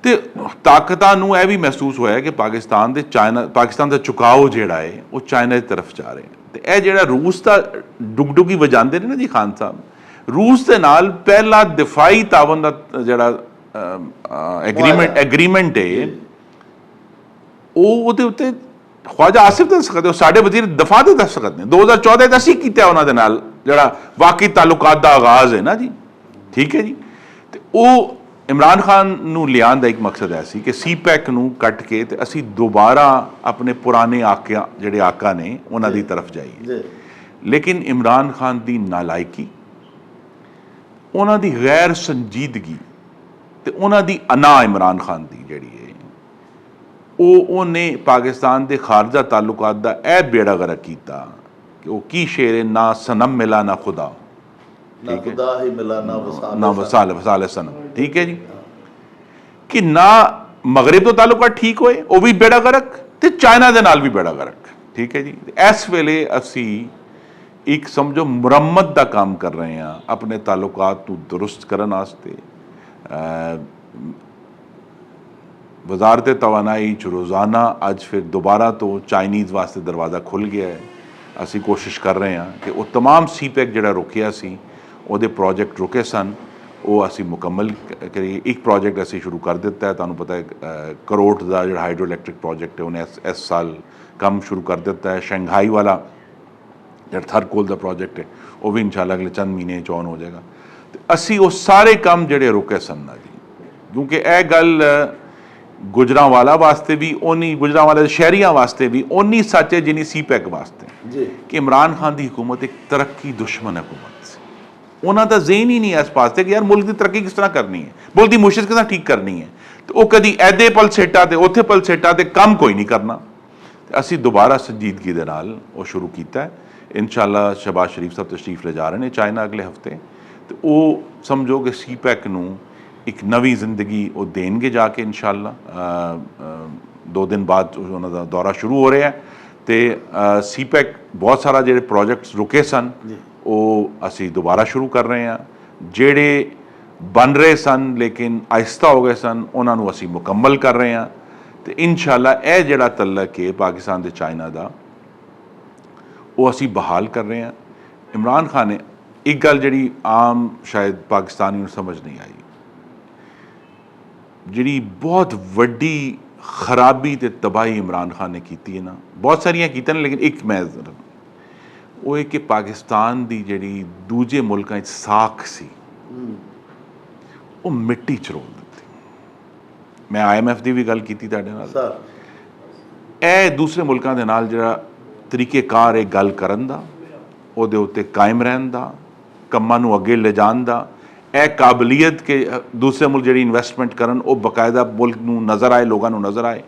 ਤੇ ਤਾਕਤਾਂ ਨੂੰ ਇਹ ਵੀ ਮਹਿਸੂਸ ਹੋਇਆ ਕਿ ਪਾਕਿਸਤਾਨ ਦਾ ਝੁਕਾਓ ਜਿਹੜਾ ਹੈ ਉਹ ਚਾਈਨਾ ਦੀ ਤਰਫ ਜਾ ਰਿਹਾ। ਤੇ ਇਹ ਜਿਹੜਾ ਰੂਸ ਦਾ ਡੁਗਡੁਗੀ ਵਜਾਉਂਦੇ ਨੇ ਨਾ ਜੀ ਖਾਨ ਸਾਹਿਬ, ਰੂਸ ਦੇ ਨਾਲ ਪਹਿਲਾ ਦਿਫਾਈ ਤਾਵਨ ਦਾ ਜਿਹੜਾ ਐਗਰੀਮੈਂਟ ਹੈ ਉਹ ਉਹਦੇ ਉੱਤੇ ਖਵਾਜਾ ਆਸਿਫ ਦੇ ਦਸਤਖਤ, ਉਹ ਸਾਡੇ ਵਜ਼ੀਰ ਦਫਾ ਦੇ ਦਸਤਖਤ ਨੇ। 2014 'ਚ ਅਸੀਂ ਕੀਤਾ ਉਹਨਾਂ ਦੇ ਨਾਲ ਜਿਹੜਾ ਵਾਕਈ ਤਾਲੁਕਾਤ ਦਾ ਆਗਾਜ਼ ਹੈ ਨਾ ਜੀ, ਠੀਕ ਹੈ ਜੀ। ਤੇ ਉਹ ਇਮਰਾਨ ਖਾਨ ਨੂੰ ਲਿਆਉਣ ਦਾ ਇੱਕ ਮਕਸਦ ਹੈ ਸੀ ਕਿ ਸੀਪੈਕ ਨੂੰ ਕੱਟ ਕੇ ਤੇ ਅਸੀਂ ਦੁਬਾਰਾ ਆਪਣੇ ਪੁਰਾਣੇ ਜਿਹੜੇ ਆਕਾ ਨੇ ਉਹਨਾਂ ਦੀ ਤਰਫ ਜਾਈਏ। ਲੇਕਿਨ ਇਮਰਾਨ ਖਾਨ ਦੀ ਨਾਲਾਇਕੀ, ਉਹਨਾਂ ਦੀ ਗੈਰ ਸੰਜੀਦਗੀ ਤੇ ਉਹਨਾਂ ਦੀ ਅਨਾ, ਇਮਰਾਨ ਖਾਨ ਦੀ ਜਿਹੜੀ ਹੈ ਉਹਨੇ ਪਾਕਿਸਤਾਨ ਦੇ ਖਾਰਜਾ ਤਾਲੁਕਾਤ ਦਾ ਇਹ ਬੇੜਾ ਗਰਕ ਕੀਤਾ ਕਿ ਉਹ ਕੀ ਸ਼ੇਰ ਹੈ, ਨਾ ਸਨਮ ਮਿਲਾ ਨਾ ਖੁਦਾ, ਠੀਕ ਹੈ, ਖੁਦਾ ਹੀ ਮਿਲਾ ਨਾ ਵਸਾਲ ਸਨਮ, ਠੀਕ ਹੈ ਜੀ। ਕਿ ਨਾ ਮਗਰਬ ਤੋਂ ਤਾਲੁਕਾਤ ਠੀਕ ਹੋਏ, ਉਹ ਵੀ ਬੇੜਾ ਗਰਕ, ਤੇ ਚਾਈਨਾ ਦੇ ਨਾਲ ਵੀ ਬੇੜਾ ਗਰਕ, ਠੀਕ ਹੈ ਜੀ। ਇਸ ਵੇਲੇ ਅਸੀਂ ਇੱਕ ਸਮਝੋ ਮੁਰੰਮਤ ਦਾ ਕੰਮ ਕਰ ਰਹੇ ਹਾਂ ਆਪਣੇ ਤਾਲੁਕਾਤ ਨੂੰ ਦੁਰਸਤ ਕਰਨ ਵਾਸਤੇ। ਵਜ਼ਾਰਤ ਤਵਾਨਾਈ 'ਚ ਰੋਜ਼ਾਨਾ ਅੱਜ ਫਿਰ ਦੁਬਾਰਾ ਤੋਂ ਚਾਈਨੀਜ਼ ਵਾਸਤੇ ਦਰਵਾਜ਼ਾ ਖੁੱਲ੍ਹ ਗਿਆ ਹੈ। ਅਸੀਂ ਕੋਸ਼ਿਸ਼ ਕਰ ਰਹੇ ਹਾਂ ਕਿ ਉਹ ਤਮਾਮ ਸੀਪੈਕ ਜਿਹੜਾ ਰੁਕਿਆ ਸੀ, ਉਹਦੇ ਪ੍ਰੋਜੈਕਟ ਰੁਕੇ ਸਨ, ਉਹ ਅਸੀਂ ਮੁਕੰਮਲ ਕਰੀਏ। ਇੱਕ ਪ੍ਰੋਜੈਕਟ ਅਸੀਂ ਸ਼ੁਰੂ ਕਰ ਦਿੱਤਾ ਹੈ, ਤੁਹਾਨੂੰ ਪਤਾ ਹੈ ਕਰੋੜ ਦਾ ਜਿਹੜਾ ਹਾਈਡਰੋ ਇਲੈਕਟ੍ਰਿਕ ਪ੍ਰੋਜੈਕਟ ਹੈ ਉਹਨੇ ਇਸ ਸਾਲ ਕੰਮ ਸ਼ੁਰੂ ਕਰ ਦਿੱਤਾ ਹੈ। ਸ਼ੰਘਾਈ ਵਾਲਾ ਜਿਹੜਾ ਥਰਕੋਲ ਦਾ ਪ੍ਰੋਜੈਕਟ ਹੈ ਉਹ ਵੀ ਇਨਸ਼ਾਅੱਲਾ ਅਗਲੇ ਚੰਦ ਮਹੀਨੇ 'ਚ ਔਨ ਹੋ ਜਾਏਗਾ। ਤੇ ਅਸੀਂ ਉਹ ਸਾਰੇ ਕੰਮ ਜਿਹੜੇ ਰੁਕੇ ਸਨ ਨਾ ਜੀ, ਕਿਉਂਕਿ ਇਹ ਗੱਲ ਗੁਜਰਾਂਵਾਲਾ ਵਾਸਤੇ ਵੀ ਓਨੀ, ਗੁਜਰਾਂਵਾਲਾ ਦੇ ਸ਼ਹਿਰੀਆਂ ਵਾਸਤੇ ਵੀ ਓਨੀ ਸੱਚ ਹੈ ਜਿੰਨੀ ਸੀਪੈਕ ਵਾਸਤੇ ਜੀ, ਕਿ ਇਮਰਾਨ ਖਾਨ ਦੀ ਹੁਕੂਮਤ ਇੱਕ ਤਰੱਕੀ ਦੁਸ਼ਮਣ ਹੁਕੂਮਤ ਸੀ। ਉਹਨਾਂ ਦਾ ਜ਼ਹਨ ਹੀ ਨਹੀਂ ਇਸ ਪਾਸੇ ਕਿ ਯਾਰ ਮੁਲਕ ਦੀ ਤਰੱਕੀ ਕਿਸ ਤਰ੍ਹਾਂ ਕਰਨੀ ਹੈ, ਮੁਲਕ ਦੀ ਮੁਸ਼ਕਿਲ ਕਿਸ ਤਰ੍ਹਾਂ ਠੀਕ ਕਰਨੀ ਹੈ। ਤੇ ਉਹ ਕਦੀ ਐਦੇ ਪਲਸੇਟਾ ਤੇ ਉੱਥੇ ਪਲਸੇਟਾ ਤੇ ਕੰਮ ਕੋਈ ਨਹੀਂ ਕਰਨਾ। ਅਸੀਂ ਦੁਬਾਰਾ ਸੰਜੀਦਗੀ ਦੇ ਨਾਲ ਉਹ ਸ਼ੁਰੂ ਕੀਤਾ ਹੈ। ਇਨਸ਼ਾਅੱਲਾ ਸ਼ਹਬਾਜ਼ ਸ਼ਰੀਫ ਸਾਹਿਬ ਤਸ਼ਰੀਫ ਲੈ ਜਾ ਰਹੇ ਨੇ ਚਾਈਨਾ ਅਗਲੇ ਹਫਤੇ, ਤੇ ਉਹ ਸਮਝੋ ਕਿ ਸੀਪੈਕ ਨੂੰ ਇੱਕ ਨਵੀਂ ਜ਼ਿੰਦਗੀ ਉਹ ਦੇਣਗੇ ਜਾ ਕੇ ਇਨਸ਼ਾਅੱਲਾ। 2 ਦਿਨ ਬਾਅਦ ਉਹਨਾਂ ਦਾ ਦੌਰਾ ਸ਼ੁਰੂ ਹੋ ਰਿਹਾ ਹੈ। ਤੇ ਸੀਪੈਕ ਬਹੁਤ ਸਾਰਾ ਜਿਹੜੇ ਪ੍ਰੋਜੈਕਟਸ ਰੁਕੇ ਸਨ ਉਹ ਅਸੀਂ ਦੁਬਾਰਾ ਸ਼ੁਰੂ ਕਰ ਰਹੇ ਹਾਂ। ਜਿਹੜੇ ਬਣ ਰਹੇ ਸਨ ਲੇਕਿਨ ਆਹਿਸਤਾ ਹੋ ਗਏ ਸਨ, ਉਹਨਾਂ ਨੂੰ ਅਸੀਂ ਮੁਕੰਮਲ ਕਰ ਰਹੇ ਹਾਂ। ਤੇ ਇਨਸ਼ਾਅੱਲਾ ਇਹ ਜਿਹੜਾ ਤਲਕ ਹੈ ਪਾਕਿਸਤਾਨ ਤੇ ਚਾਈਨਾ ਦਾ, ਉਹ ਅਸੀਂ ਬਹਾਲ ਕਰ ਰਹੇ ਹਾਂ। ਇਮਰਾਨ ਖਾਨ ਨੇ ਇੱਕ ਗੱਲ ਜਿਹੜੀ ਆਮ ਸ਼ਾਇਦ ਪਾਕਿਸਤਾਨੀ ਨੂੰ ਸਮਝ ਨਹੀਂ ਆਈ, ਜਿਹੜੀ ਬਹੁਤ ਵੱਡੀ ਖਰਾਬੀ ਤੇ ਤਬਾਹੀ ਇਮਰਾਨ ਖਾਨ ਨੇ ਕੀਤੀ ਹੈ ਨਾ, ਬਹੁਤ ਸਾਰੀਆਂ ਕੀਤੀਆਂ ਨੇ ਲੇਕਿਨ ਇੱਕ ਮੈਂ ਉਹ ਹੈ ਕਿ ਪਾਕਿਸਤਾਨ ਦੀ ਜਿਹੜੀ ਦੂਜੇ ਮੁਲਕਾਂ 'ਚ ਸਾਖ ਸੀ ਉਹ ਮਿੱਟੀ 'ਚ ਰੋਲ ਦਿੱਤੀ। ਮੈਂ IMF ਦੀ ਵੀ ਗੱਲ ਕੀਤੀ ਤੁਹਾਡੇ ਨਾਲ। ਇਹ ਦੂਸਰੇ ਮੁਲਕਾਂ ਦੇ ਨਾਲ ਜਿਹੜਾ ਤਰੀਕੇਕਾਰ ਹੈ ਗੱਲ ਕਰਨ ਦਾ, ਉਹਦੇ ਉੱਤੇ ਕਾਇਮ ਰਹਿਣ ਦਾ, ਕੰਮਾਂ ਨੂੰ ਅੱਗੇ ਲਿਜਾਣ ਦਾ, ਇਹ ਕਾਬਲੀਅਤ ਕਿ ਦੂਸਰੇ ਮੁਲਕ ਜਿਹੜੀ ਇਨਵੈਸਟਮੈਂਟ ਕਰਨ ਉਹ ਬਾਕਾਇਦਾ ਮੁਲਕ ਨੂੰ ਨਜ਼ਰ ਆਏ, ਲੋਕਾਂ ਨੂੰ ਨਜ਼ਰ ਆਏ,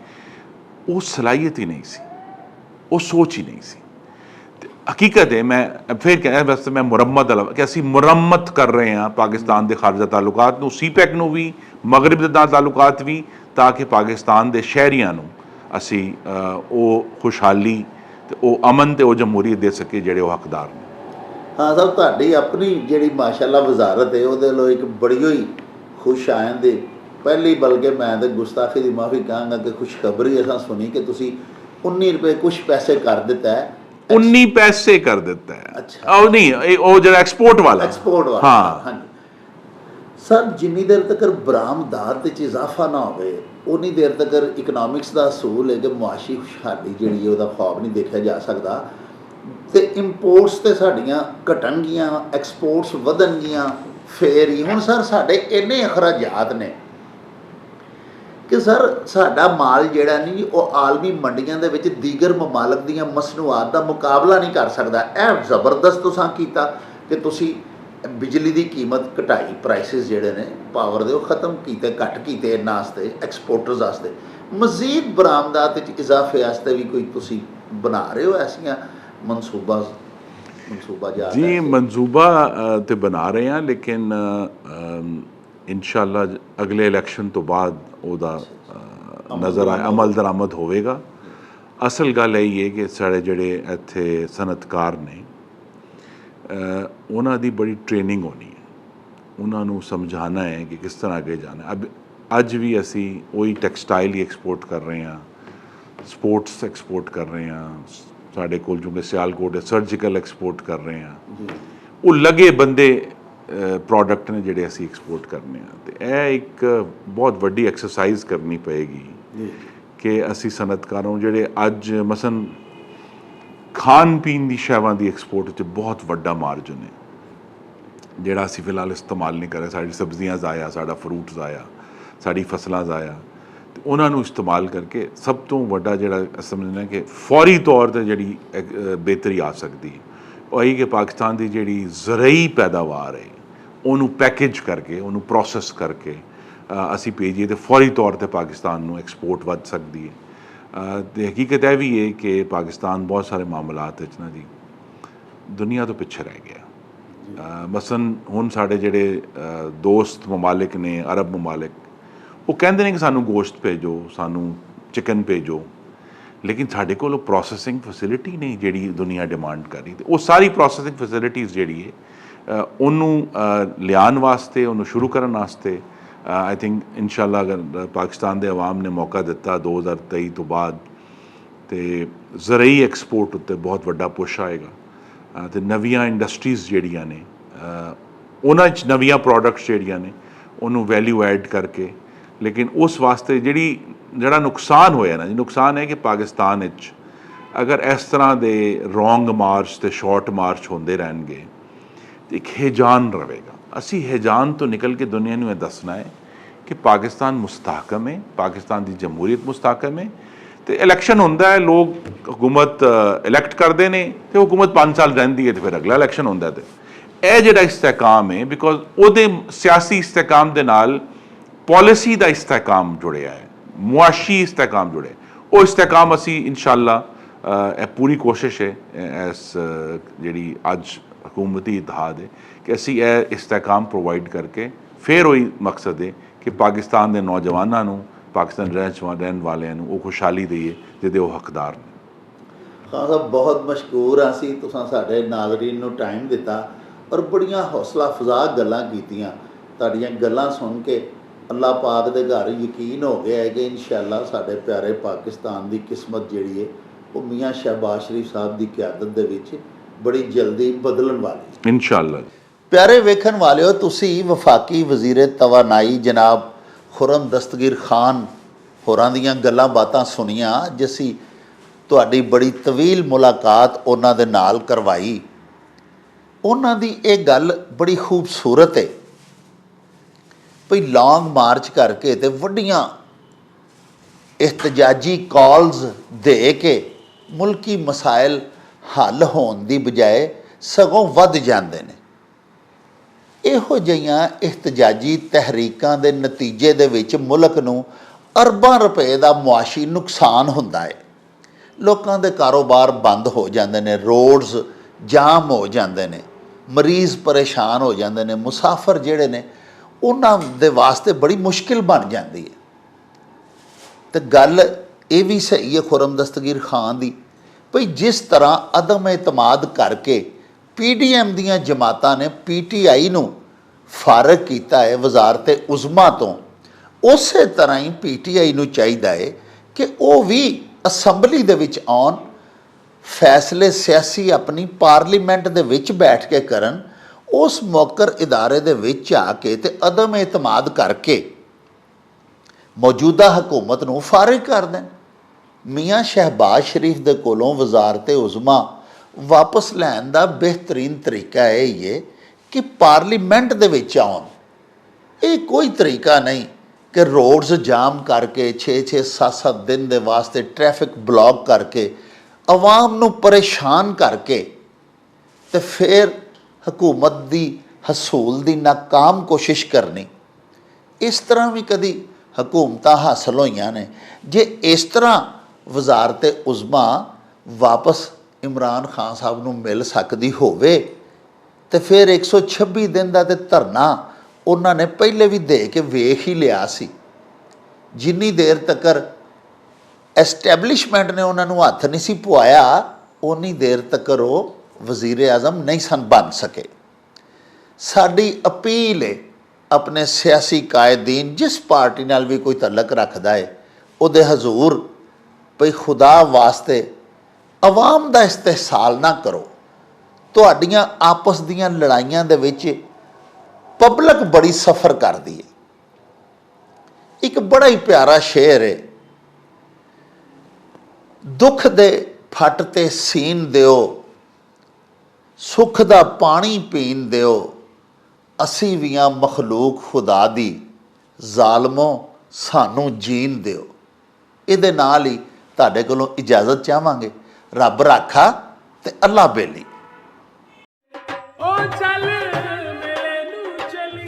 ਉਹ ਸਲਾਹੀਅਤ ਹੀ ਨਹੀਂ ਸੀ, ਉਹ ਸੋਚ ਹੀ ਨਹੀਂ ਸੀ। ਤੇ ਹਕੀਕਤ ਹੈ, ਮੈਂ ਫਿਰ ਕਹਿ ਵਾਸਤੇ ਮੈਂ ਮੁਰੰਮਤ ਕਿ ਅਸੀਂ ਮੁਰੰਮਤ ਕਰ ਰਹੇ ਹਾਂ ਪਾਕਿਸਤਾਨ ਦੇ ਖਾਰਜਾ ਤਾਲੁਕਾਤ ਨੂੰ, ਸੀਪੈਕ ਨੂੰ ਵੀ, ਮਗਰਬ ਦੇ ਨਾਲ ਤਾਲੁਕਾਤ ਵੀ, ਤਾਂ ਕਿ ਪਾਕਿਸਤਾਨ ਦੇ ਸ਼ਹਿਰੀਆਂ ਨੂੰ ਅਸੀਂ ਉਹ ਖੁਸ਼ਹਾਲੀ ਤੇ ਉਹ ਅਮਨ ਤੇ ਉਹ ਜਮਹੂਰੀਅਤ ਦੇ ਸਕੇ ਜਿਹੜੇ ਉਹ ਹੱਕਦਾਰ ਨੇ। ਹਾਂ ਸਾਹਿਬ, ਤੁਹਾਡੀ ਆਪਣੀ ਜਿਹੜੀ ਮਾਸ਼ਾਅੱਲਾ ਵਜ਼ਾਰਤ ਹੈ ਉਹਦੇ ਲਈ ਇੱਕ ਬੜੀ ਹੋਈ ਖੁਸ਼ ਆਇੰਦੇ ਪਹਿਲੀ, ਬਲਕਿ ਮੈਂ ਤਾਂ ਗੁਸਤਾਖੀ ਦੀ ਮਾਫੀ ਕਹਾਂਗਾ ਕਿ ਖੁਸ਼ਖਬਰੀ ਅਸਾਂ ਸੁਣੀ ਕਿ ਤੁਸੀਂ 19 ਰੁਪਏ ਕੁਛ ਪੈਸੇ ਕਰ ਦਿੱਤਾ ਹੈ। 19 ਪੈਸੇ ਕਰ ਦਿੱਤਾ ਹੈ। ਅੱਛਾ, ਉਹ ਨਹੀਂ, ਉਹ ਜਿਹੜਾ ਐਕਸਪੋਰਟ ਵਾਲਾ ਹਾਂ ਹਾਂਜੀ ਸਰ, ਜਿੰਨੀ ਦੇਰ ਤੱਕ ਬਰਾਮਦਾਤ 'ਚ ਇਜ਼ਾਫਾ ਨਾ ਹੋਵੇ ਉਨੀ ਦੇਰ ਤੱਕ ਇਕਨੋਮਿਕਸ ਦਾ ਅਸੂਲ ਹੈ ਕਿ ਮੁਆਸ਼ੀ ਖੁਸ਼ਹਾਲੀ ਜਿਹੜੀ ਹੈ ਉਹਦਾ ਖ਼ਵਾਬ ਨਹੀਂ ਦੇਖਿਆ ਜਾ ਸਕਦਾ। ਤੇ ਇੰਪੋਰਟਸ ਤੇ ਸਾਡੀਆਂ ਘਟਣਗੀਆਂ, ਐਕਸਪੋਰਟਸ ਵਧਣਗੀਆਂ, ਫੇਰ ਹੀ। ਹੁਣ ਸਰ ਸਾਡੇ ਇੰਨੇ ਅਖਰਾਜਾਤ ਨੇ ਕਿ ਸਰ ਸਾਡਾ ਮਾਲ ਜਿਹੜਾ ਨਹੀਂ ਉਹ ਆਲਮੀ ਮੰਡੀਆਂ ਦੇ ਵਿੱਚ ਦੀਗਰ ਮਮਾਲਕ ਦੀਆਂ ਮਸਨੂਆਤ ਦਾ ਮੁਕਾਬਲਾ ਨਹੀਂ ਕਰ ਸਕਦਾ। ਇਹ ਜ਼ਬਰਦਸਤ ਤੁਸੀਂ ਕੀਤਾ ਕਿ ਤੁਸੀਂ ਬਿਜਲੀ ਦੀ ਕੀਮਤ ਘਟਾਈ, ਪ੍ਰਾਈਸਿਸ ਜਿਹੜੇ ਨੇ ਪਾਵਰ ਦੇ ਉਹ ਖਤਮ ਕੀਤੇ, ਘੱਟ ਕੀਤੇ ਇਹਨਾਂ ਵਾਸਤੇ, ਐਕਸਪੋਰਟਰਸ ਵਾਸਤੇ। ਮਜ਼ੀਦ ਬਰਾਮਦਾਤ ਵਿੱਚ ਇਜ਼ਾਫੇ ਵਾਸਤੇ ਵੀ ਕੋਈ ਤੁਸੀਂ ਬਣਾ ਰਹੇ ਹੋ ਐਸੀਆਂ ਮਨਸੂਬਾ ਜਾ ਜੀ? ਮਨਸੂਬਾ ਤੇ ਬਣਾ ਰਹੇ ਹਾਂ, ਲੇਕਿਨ ਇਨਸ਼ਾਅੱਲਾ ਅਗਲੇ ਇਲੈਕਸ਼ਨ ਤੋਂ ਬਾਅਦ ਉਹਦਾ ਅਮਲ ਦਰਾਮਦ ਹੋਵੇਗਾ। ਅਸਲ ਗੱਲ ਇਹ ਹੈ ਕਿ ਸਾਡੇ ਜਿਹੜੇ ਇੱਥੇ ਸਨਅਤਕਾਰ ਨੇ ਉਹਨਾਂ ਦੀ ਬੜੀ ਟ੍ਰੇਨਿੰਗ ਹੋਣੀ ਹੈ, ਉਹਨਾਂ ਨੂੰ ਸਮਝਾਉਣਾ ਹੈ ਕਿ ਕਿਸ ਤਰ੍ਹਾਂ ਅੱਗੇ ਜਾਣਾ। ਅੱਜ ਵੀ ਅਸੀਂ ਉਹੀ ਟੈਕਸਟਾਈਲ ਹੀ ਐਕਸਪੋਰਟ ਕਰ ਰਹੇ ਹਾਂ, ਸਪੋਰਟਸ ਐਕਸਪੋਰਟ ਕਰ ਰਹੇ ਹਾਂ, ਸਾਡੇ ਕੋਲ ਜੋ ਕਿ ਸਿਆਲਕੋਟ ਹੈ ਸਰਜੀਕਲ ਐਕਸਪੋਰਟ ਕਰ ਰਹੇ ਹਾਂ। ਉਹ ਲੱਗੇ ਬੰਦੇ ਪ੍ਰੋਡਕਟ ਨੇ ਜਿਹੜੇ ਅਸੀਂ ਐਕਸਪੋਰਟ ਕਰਨੇ ਆ। ਅਤੇ ਇਹ ਇੱਕ ਬਹੁਤ ਵੱਡੀ ਐਕਸਰਸਾਈਜ਼ ਕਰਨੀ ਪਏਗੀ ਕਿ ਅਸੀਂ ਸਨਅਤਕਾਰਾਂ ਜਿਹੜੇ ਅੱਜ ਮਸਲਨ ਖਾਣ ਪੀਣ ਦੀ ਸ਼ੈਵਾਂ ਦੀ ਐਕਸਪੋਰਟ 'ਚ ਬਹੁਤ ਵੱਡਾ ਮਾਰਜਨ ਹੈ ਜਿਹੜਾ ਅਸੀਂ ਫਿਲਹਾਲ ਇਸਤੇਮਾਲ ਨਹੀਂ ਕਰ ਰਹੇ। ਸਾਡੀ ਸਬਜ਼ੀਆਂ ਜ਼ਾਇਆ, ਸਾਡਾ ਫਰੂਟ ਜ਼ਾਇਆ, ਸਾਡੀ ਫਸਲਾਂ ਜ਼ਾਇਆ, ਅਤੇ ਉਹਨਾਂ ਨੂੰ ਇਸਤੇਮਾਲ ਕਰਕੇ ਸਭ ਤੋਂ ਵੱਡਾ ਜਿਹੜਾ ਸਮਝਣਾ ਕਿ ਫੌਰੀ ਤੌਰ 'ਤੇ ਜਿਹੜੀ ਬਿਹਤਰੀ ਆ ਸਕਦੀ ਹੈ ਉਹ ਇਹ ਕਿ ਪਾਕਿਸਤਾਨ ਦੀ ਜਿਹੜੀ ਜ਼ਰਈ ਪੈਦਾਵਾਰ ਹੈ ਉਹਨੂੰ ਪੈਕੇਜ ਕਰਕੇ, ਉਹਨੂੰ ਪ੍ਰੋਸੈਸ ਕਰਕੇ ਅਸੀਂ ਭੇਜੀਏ ਤਾਂ ਫੌਰੀ ਤੌਰ 'ਤੇ ਪਾਕਿਸਤਾਨ ਨੂੰ ਐਕਸਪੋਰਟ ਵੱਧ ਸਕਦੀ ਹੈ। ਅਤੇ ਹਕੀਕਤ ਇਹ ਵੀ ਹੈ ਕਿ ਪਾਕਿਸਤਾਨ ਬਹੁਤ ਸਾਰੇ ਮਾਮਲਾਤ ਵਿੱਚ ਨਾ ਜੀ ਦੁਨੀਆ ਤੋਂ ਪਿੱਛੇ ਰਹਿ ਗਿਆ। ਮਸਲਨ ਹੁਣ ਸਾਡੇ ਜਿਹੜੇ ਦੋਸਤ ਮਮਾਲਿਕ ਨੇ, ਅਰਬ ਮਮਾਲਿਕ, ਉਹ ਕਹਿੰਦੇ ਨੇ ਕਿ ਸਾਨੂੰ ਗੋਸ਼ਤ ਭੇਜੋ, ਸਾਨੂੰ ਚਿਕਨ ਭੇਜੋ, ਲੇਕਿਨ ਸਾਡੇ ਕੋਲ ਉਹ ਪ੍ਰੋਸੈਸਿੰਗ ਫੈਸਿਲਿਟੀ ਨਹੀਂ ਜਿਹੜੀ ਦੁਨੀਆ ਡਿਮਾਂਡ ਕਰ ਰਹੀ। ਅਤੇ ਉਹ ਸਾਰੀ ਪ੍ਰੋਸੈਸਿੰਗ ਫੈਸਿਲਿਟੀਜ਼ ਜਿਹੜੀ ਹੈ ਉਹਨੂੰ ਲਿਆਉਣ ਵਾਸਤੇ, ਉਹਨੂੰ ਸ਼ੁਰੂ ਕਰਨ ਵਾਸਤੇ ਆਈ ਥਿੰਕ ਇਨਸ਼ਾਅੱਲਾ ਅਗਰ ਪਾਕਿਸਤਾਨ ਦੇ ਅਵਾਮ ਨੇ ਮੌਕਾ ਦਿੱਤਾ 2023 ਤੋਂ ਬਾਅਦ, ਅਤੇ ਜ਼ਰਈ ਐਕਸਪੋਰਟ ਉੱਤੇ ਬਹੁਤ ਵੱਡਾ ਪੁਸ਼ ਆਏਗਾ। ਅਤੇ ਨਵੀਆਂ ਇੰਡਸਟਰੀਜ਼ ਜਿਹੜੀਆਂ ਨੇ ਉਹਨਾਂ 'ਚ ਨਵੀਆਂ ਪ੍ਰੋਡਕਟਸ ਜਿਹੜੀਆਂ ਨੇ ਉਹਨੂੰ ਵੈਲਿਊ ਐਡ ਕਰਕੇ, ਲੇਕਿਨ ਉਸ ਵਾਸਤੇ ਜਿਹੜਾ ਨੁਕਸਾਨ ਹੋਇਆ ਨਾ ਜੀ, ਨੁਕਸਾਨ ਹੈ ਕਿ ਪਾਕਿਸਤਾਨ ਵਿੱਚ ਅਗਰ ਇਸ ਤਰ੍ਹਾਂ ਦੇ ਰੋਂਗ ਮਾਰਚ ਅਤੇ ਸ਼ਾਰਟ ਮਾਰਚ ਹੁੰਦੇ ਰਹਿਣਗੇ ਤਾਂ ਇੱਕ ਹੈਜਾਨ ਰਹੇਗਾ। ਅਸੀਂ ਹੈਜਾਨ ਤੋਂ ਨਿਕਲ ਕੇ ਦੁਨੀਆ ਨੂੰ ਇਹ ਦੱਸਣਾ ਹੈ ਕਿ ਪਾਕਿਸਤਾਨ ਮੁਸਤਹਕਮ ਹੈ, ਪਾਕਿਸਤਾਨ ਦੀ ਜਮਹੂਰੀਅਤ ਮੁਸਤਹਕਮ ਹੈ। ਅਤੇ ਇਲੈਕਸ਼ਨ ਹੁੰਦਾ ਹੈ, ਲੋਕ ਹਕੂਮਤ ਇਲੈਕਟ ਕਰਦੇ ਨੇ ਅਤੇ ਹੁਕੂਮਤ 5 ਸਾਲ ਰਹਿੰਦੀ ਹੈ, ਅਤੇ ਫਿਰ ਅਗਲਾ ਇਲੈਕਸ਼ਨ ਹੁੰਦਾ। ਅਤੇ ਇਹ ਜਿਹੜਾ ਇਸਤਹਿਕਾਮ ਹੈ, ਬਿਕੋਜ਼ ਉਹਦੇ ਸਿਆਸੀ ਇਸਤਹਿਕਾਮ ਦੇ ਨਾਲ ਪੋਲਿਸੀ ਦਾ ਇਸਤਹਿਕਾਮ ਜੁੜਿਆ ਹੈ, ਮੁਆਸ਼ੀ ਇਸਤਹਿਕਾਮ ਜੁੜਿਆ। ਉਹ ਇਸਤਹਿਕਾਮ ਅਸੀਂ ਇਨਸ਼ਾਅੱਲਾ ਇਹ ਪੂਰੀ ਕੋਸ਼ਿਸ਼ ਹੈ ਇਸ ਜਿਹੜੀ ਅੱਜ ਹਕੂਮਤੀ ਇਤਿਹਾਦ ਹੈ ਕਿ ਅਸੀਂ ਇਹ ਇਸਤਹਿਕਾਮ ਪ੍ਰੋਵਾਈਡ ਕਰਕੇ ਫਿਰ ਉਹੀ ਮਕਸਦ ਹੈ ਕਿ ਪਾਕਿਸਤਾਨ ਦੇ ਨੌਜਵਾਨਾਂ ਨੂੰ, ਪਾਕਿਸਤਾਨ ਰਹਿਣ ਵਾਲਿਆਂ ਨੂੰ ਉਹ ਖੁਸ਼ਹਾਲੀ ਦਈਏ ਜਿਹਦੇ ਉਹ ਹੱਕਦਾਰ ਨੇ। ਖਾਨ ਸਾਹਿਬ ਬਹੁਤ ਮਸ਼ਕੂਰ ਹਾਂ ਅਸੀਂ, ਤੁਸੀਂ ਸਾਡੇ ਨਾਜ਼ਰੀਨ ਨੂੰ ਟਾਈਮ ਦਿੱਤਾ ਔਰ ਬੜੀਆਂ ਹੌਸਲਾ ਅਫਜ਼ਾ ਗੱਲਾਂ ਕੀਤੀਆਂ। ਤੁਹਾਡੀਆਂ ਗੱਲਾਂ ਸੁਣ ਕੇ ਅੱਲਾਹ ਪਾਕ ਦੇ ਘਰ ਯਕੀਨ ਹੋ ਗਿਆ ਹੈ ਕਿ ਇਨਸ਼ਾਅੱਲਾ ਸਾਡੇ ਪਿਆਰੇ ਪਾਕਿਸਤਾਨ ਦੀ ਕਿਸਮਤ ਜਿਹੜੀ ਹੈ ਉਹ ਮੀਆਂ ਸ਼ਹਿਬਾਜ਼ ਸ਼ਰੀਫ ਸਾਹਿਬ ਦੀ ਕਿਆਦਤ ਦੇ ਵਿੱਚ ਬੜੀ ਜਲਦੀ ਬਦਲਣ ਵਾਲੀ ਇਨਸ਼ਾਅੱਲਾ। ਪਿਆਰੇ ਵੇਖਣ ਵਾਲਿਓ, ਤੁਸੀਂ ਵਫਾਕੀ ਵਜ਼ੀਰ ਤਵਾਨਾਈ ਜਨਾਬ ਖੁਰਮ ਦਸਤਗੀਰ ਖਾਨ ਹੋਰਾਂ ਦੀਆਂ ਗੱਲਾਂ ਬਾਤਾਂ ਸੁਣੀਆਂ, ਜਿਸੀ ਤੁਹਾਡੀ ਬੜੀ ਤਵੀਲ ਮੁਲਾਕਾਤ ਉਹਨਾਂ ਦੇ ਨਾਲ ਕਰਵਾਈ। ਉਹਨਾਂ ਦੀ ਇਹ ਗੱਲ ਬੜੀ ਖੂਬਸੂਰਤ ਹੈ ਭਈ ਲੌਂਗ ਮਾਰਚ ਕਰਕੇ ਤੇ ਵੱਡੀਆਂ ਇhtਜਾਜੀ ਕਾਲਸ ਦੇ ਕੇ ਮੁਲਕੀ ਮਸਾਇਲ ਹੱਲ ਹੋਣ ਦੀ ਬਜਾਏ ਸਗੋਂ ਵੱਧ ਜਾਂਦੇ ਨੇ। ਇਹੋ ਜਿਹੀਆਂ ਇhtਜਾਜੀ ਤਹਿਰੀਕਾਂ ਦੇ ਨਤੀਜੇ ਦੇ ਵਿੱਚ ਮੁਲਕ ਨੂੰ ਅਰਬਾਂ ਰੁਪਏ ਦਾ ਮੁਆਸ਼ੀ ਨੁਕਸਾਨ ਹੁੰਦਾ ਹੈ। ਲੋਕਾਂ ਦੇ ਕਾਰੋਬਾਰ ਬੰਦ ਹੋ ਜਾਂਦੇ ਨੇ, ਰੋਡਸ ਜਾਮ ਹੋ ਜਾਂਦੇ ਨੇ, ਮਰੀਜ਼ ਪਰੇਸ਼ਾਨ ਹੋ ਜਾਂਦੇ ਨੇ, ਮੁਸਾਫਰ ਜਿਹੜੇ ਨੇ ਉਹਨਾਂ ਦੇ ਵਾਸਤੇ ਬੜੀ ਮੁਸ਼ਕਿਲ ਬਣ ਜਾਂਦੀ ਹੈ। ਤੇ ਗੱਲ ਇਹ ਵੀ ਸਹੀ ਹੈ ਖੁਰਮ ਦਸਤਗੀਰ ਖਾਨ ਦੀ ਭਈ ਜਿਸ ਤਰ੍ਹਾਂ ਅਦਮ ਇਤਮਾਦ ਕਰਕੇ PDM ਦੀਆਂ ਜਮਾਤਾਂ ਨੇ PTI ਨੂੰ ਫਾਰਗ ਕੀਤਾ ਹੈ ਵਜ਼ਾਰਤ ਉਜ਼ਮਾ ਤੋਂ, ਉਸੇ ਤਰ੍ਹਾਂ ਹੀ PTI ਨੂੰ ਚਾਹੀਦਾ ਹੈ ਕਿ ਉਹ ਵੀ ਅਸੈਂਬਲੀ ਦੇ ਵਿੱਚ ਆਉਣ, ਫੈਸਲੇ ਸਿਆਸੀ ਆਪਣੀ ਪਾਰਲੀਮੈਂਟ ਦੇ ਵਿੱਚ ਬੈਠ ਕੇ ਕਰਨ, ਉਸ ਮੌਕਰ ਇਦਾਰੇ ਦੇ ਵਿੱਚ ਆ ਕੇ ਤੇ ਅਦਮ ਇਤਮਾਦ ਕਰਕੇ ਮੌਜੂਦਾ ਹਕੂਮਤ ਨੂੰ ਫਾਰਿਗ ਕਰ ਦੇਣ। ਮੀਆਂ ਸ਼ਹਿਬਾਜ਼ ਸ਼ਰੀਫ ਦੇ ਕੋਲੋਂ ਵਜ਼ਾਰਤ ਉਜ਼ਮਾ ਵਾਪਸ ਲੈਣ ਦਾ ਬਿਹਤਰੀਨ ਤਰੀਕਾ ਇਹ ਹੀ ਹੈ ਕਿ ਪਾਰਲੀਮੈਂਟ ਦੇ ਵਿੱਚ ਆਉਣ। ਇਹ ਕੋਈ ਤਰੀਕਾ ਨਹੀਂ ਕਿ ਰੋਡਸ ਜਾਮ ਕਰਕੇ 6-6 7-7 ਦਿਨ ਦੇ ਵਾਸਤੇ ਟ੍ਰੈਫਿਕ ਬਲੌਕ ਕਰਕੇ ਆਵਾਮ ਨੂੰ ਪਰੇਸ਼ਾਨ ਕਰਕੇ ਤੇ ਫਿਰ ਹਕੂਮਤ ਦੀ ਹਸੂਲ ਦੀ ਨਾਕਾਮ ਕੋਸ਼ਿਸ਼ ਕਰਨੀ। ਇਸ ਤਰ੍ਹਾਂ ਵੀ ਕਦੀ ਹਕੂਮਤਾਂ ਹਾਸਲ ਹੋਈਆਂ ਨੇ। ਜੇ ਇਸ ਤਰ੍ਹਾਂ ਵਜ਼ਾਰਤ ਉਜ਼ਮਾ ਵਾਪਸ ਇਮਰਾਨ ਖਾਨ ਸਾਹਿਬ ਨੂੰ ਮਿਲ ਸਕਦੀ ਹੋਵੇ ਤੇ ਫਿਰ 126 ਦਿਨ ਦਾ ਤੇ ਧਰਨਾ ਉਹਨਾਂ ਨੇ ਪਹਿਲੇ ਵੀ ਦੇ ਕੇ ਵੇਖ ਹੀ ਲਿਆ ਸੀ। ਜਿੰਨੀ ਦੇਰ ਤੱਕ ਐਸਟੈਬਲਿਸ਼ਮੈਂਟ ਨੇ ਉਹਨਾਂ ਨੂੰ ਹੱਥ ਨਹੀਂ ਸੀ ਪਵਾਇਆ ਉਨੀ ਦੇਰ ਤੱਕ ਉਹ ਵਜ਼ੀਰ ਆਜ਼ਮ ਨਹੀਂ ਸਨ ਬਣ ਸਕੇ। ਸਾਡੀ ਅਪੀਲ ਹੈ ਆਪਣੇ ਸਿਆਸੀ ਕਾਇਦੀਨ ਜਿਸ ਪਾਰਟੀ ਨਾਲ ਵੀ ਕੋਈ ਤਲਕ ਰੱਖਦਾ ਹੈ ਉਹਦੇ ਹਜ਼ੂਰ ਭਈ ਖੁਦਾ ਵਾਸਤੇ ਆਵਾਮ ਦਾ ਇਸਤਿਹਸਾਲ ਨਾ ਕਰੋ। ਤੁਹਾਡੀਆਂ ਆਪਸ ਦੀਆਂ ਲੜਾਈਆਂ ਦੇ ਵਿੱਚ ਪਬਲਿਕ ਬੜੀ ਸਫਰ ਕਰਦੀ ਹੈ। ਇੱਕ ਬੜਾ ਹੀ ਪਿਆਰਾ ਸ਼ੇਰ ਹੈ, ਦੁੱਖ ਦੇ ਫੱਟ ਤੇ ਸੀਨ ਦਿਓ, ਸੁੱਖ ਦਾ ਪਾਣੀ ਪੀਣ ਦਿਓ, ਅਸੀਂ ਵੀ ਹਾਂ ਮਖਲੂਕ ਖੁਦਾ ਦੀ, ਜ਼ਾਲਮੋ ਸਾਨੂੰ ਜੀਣ ਦਿਓ। ਇਹਦੇ ਨਾਲ ਹੀ ਤੁਹਾਡੇ ਕੋਲੋਂ ਇਜਾਜ਼ਤ ਚਾਹਾਂਗੇ। ਰੱਬ ਰਾਖਾ ਤੇ ਅੱਲਾ ਬੇਲੀ। ਉਹ ਚੱਲ ਮੇਰੇ ਨੂੰ ਚਲੀ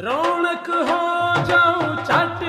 ਰੌਣਕ ਹੋ ਜਾਉ ਛੱਟ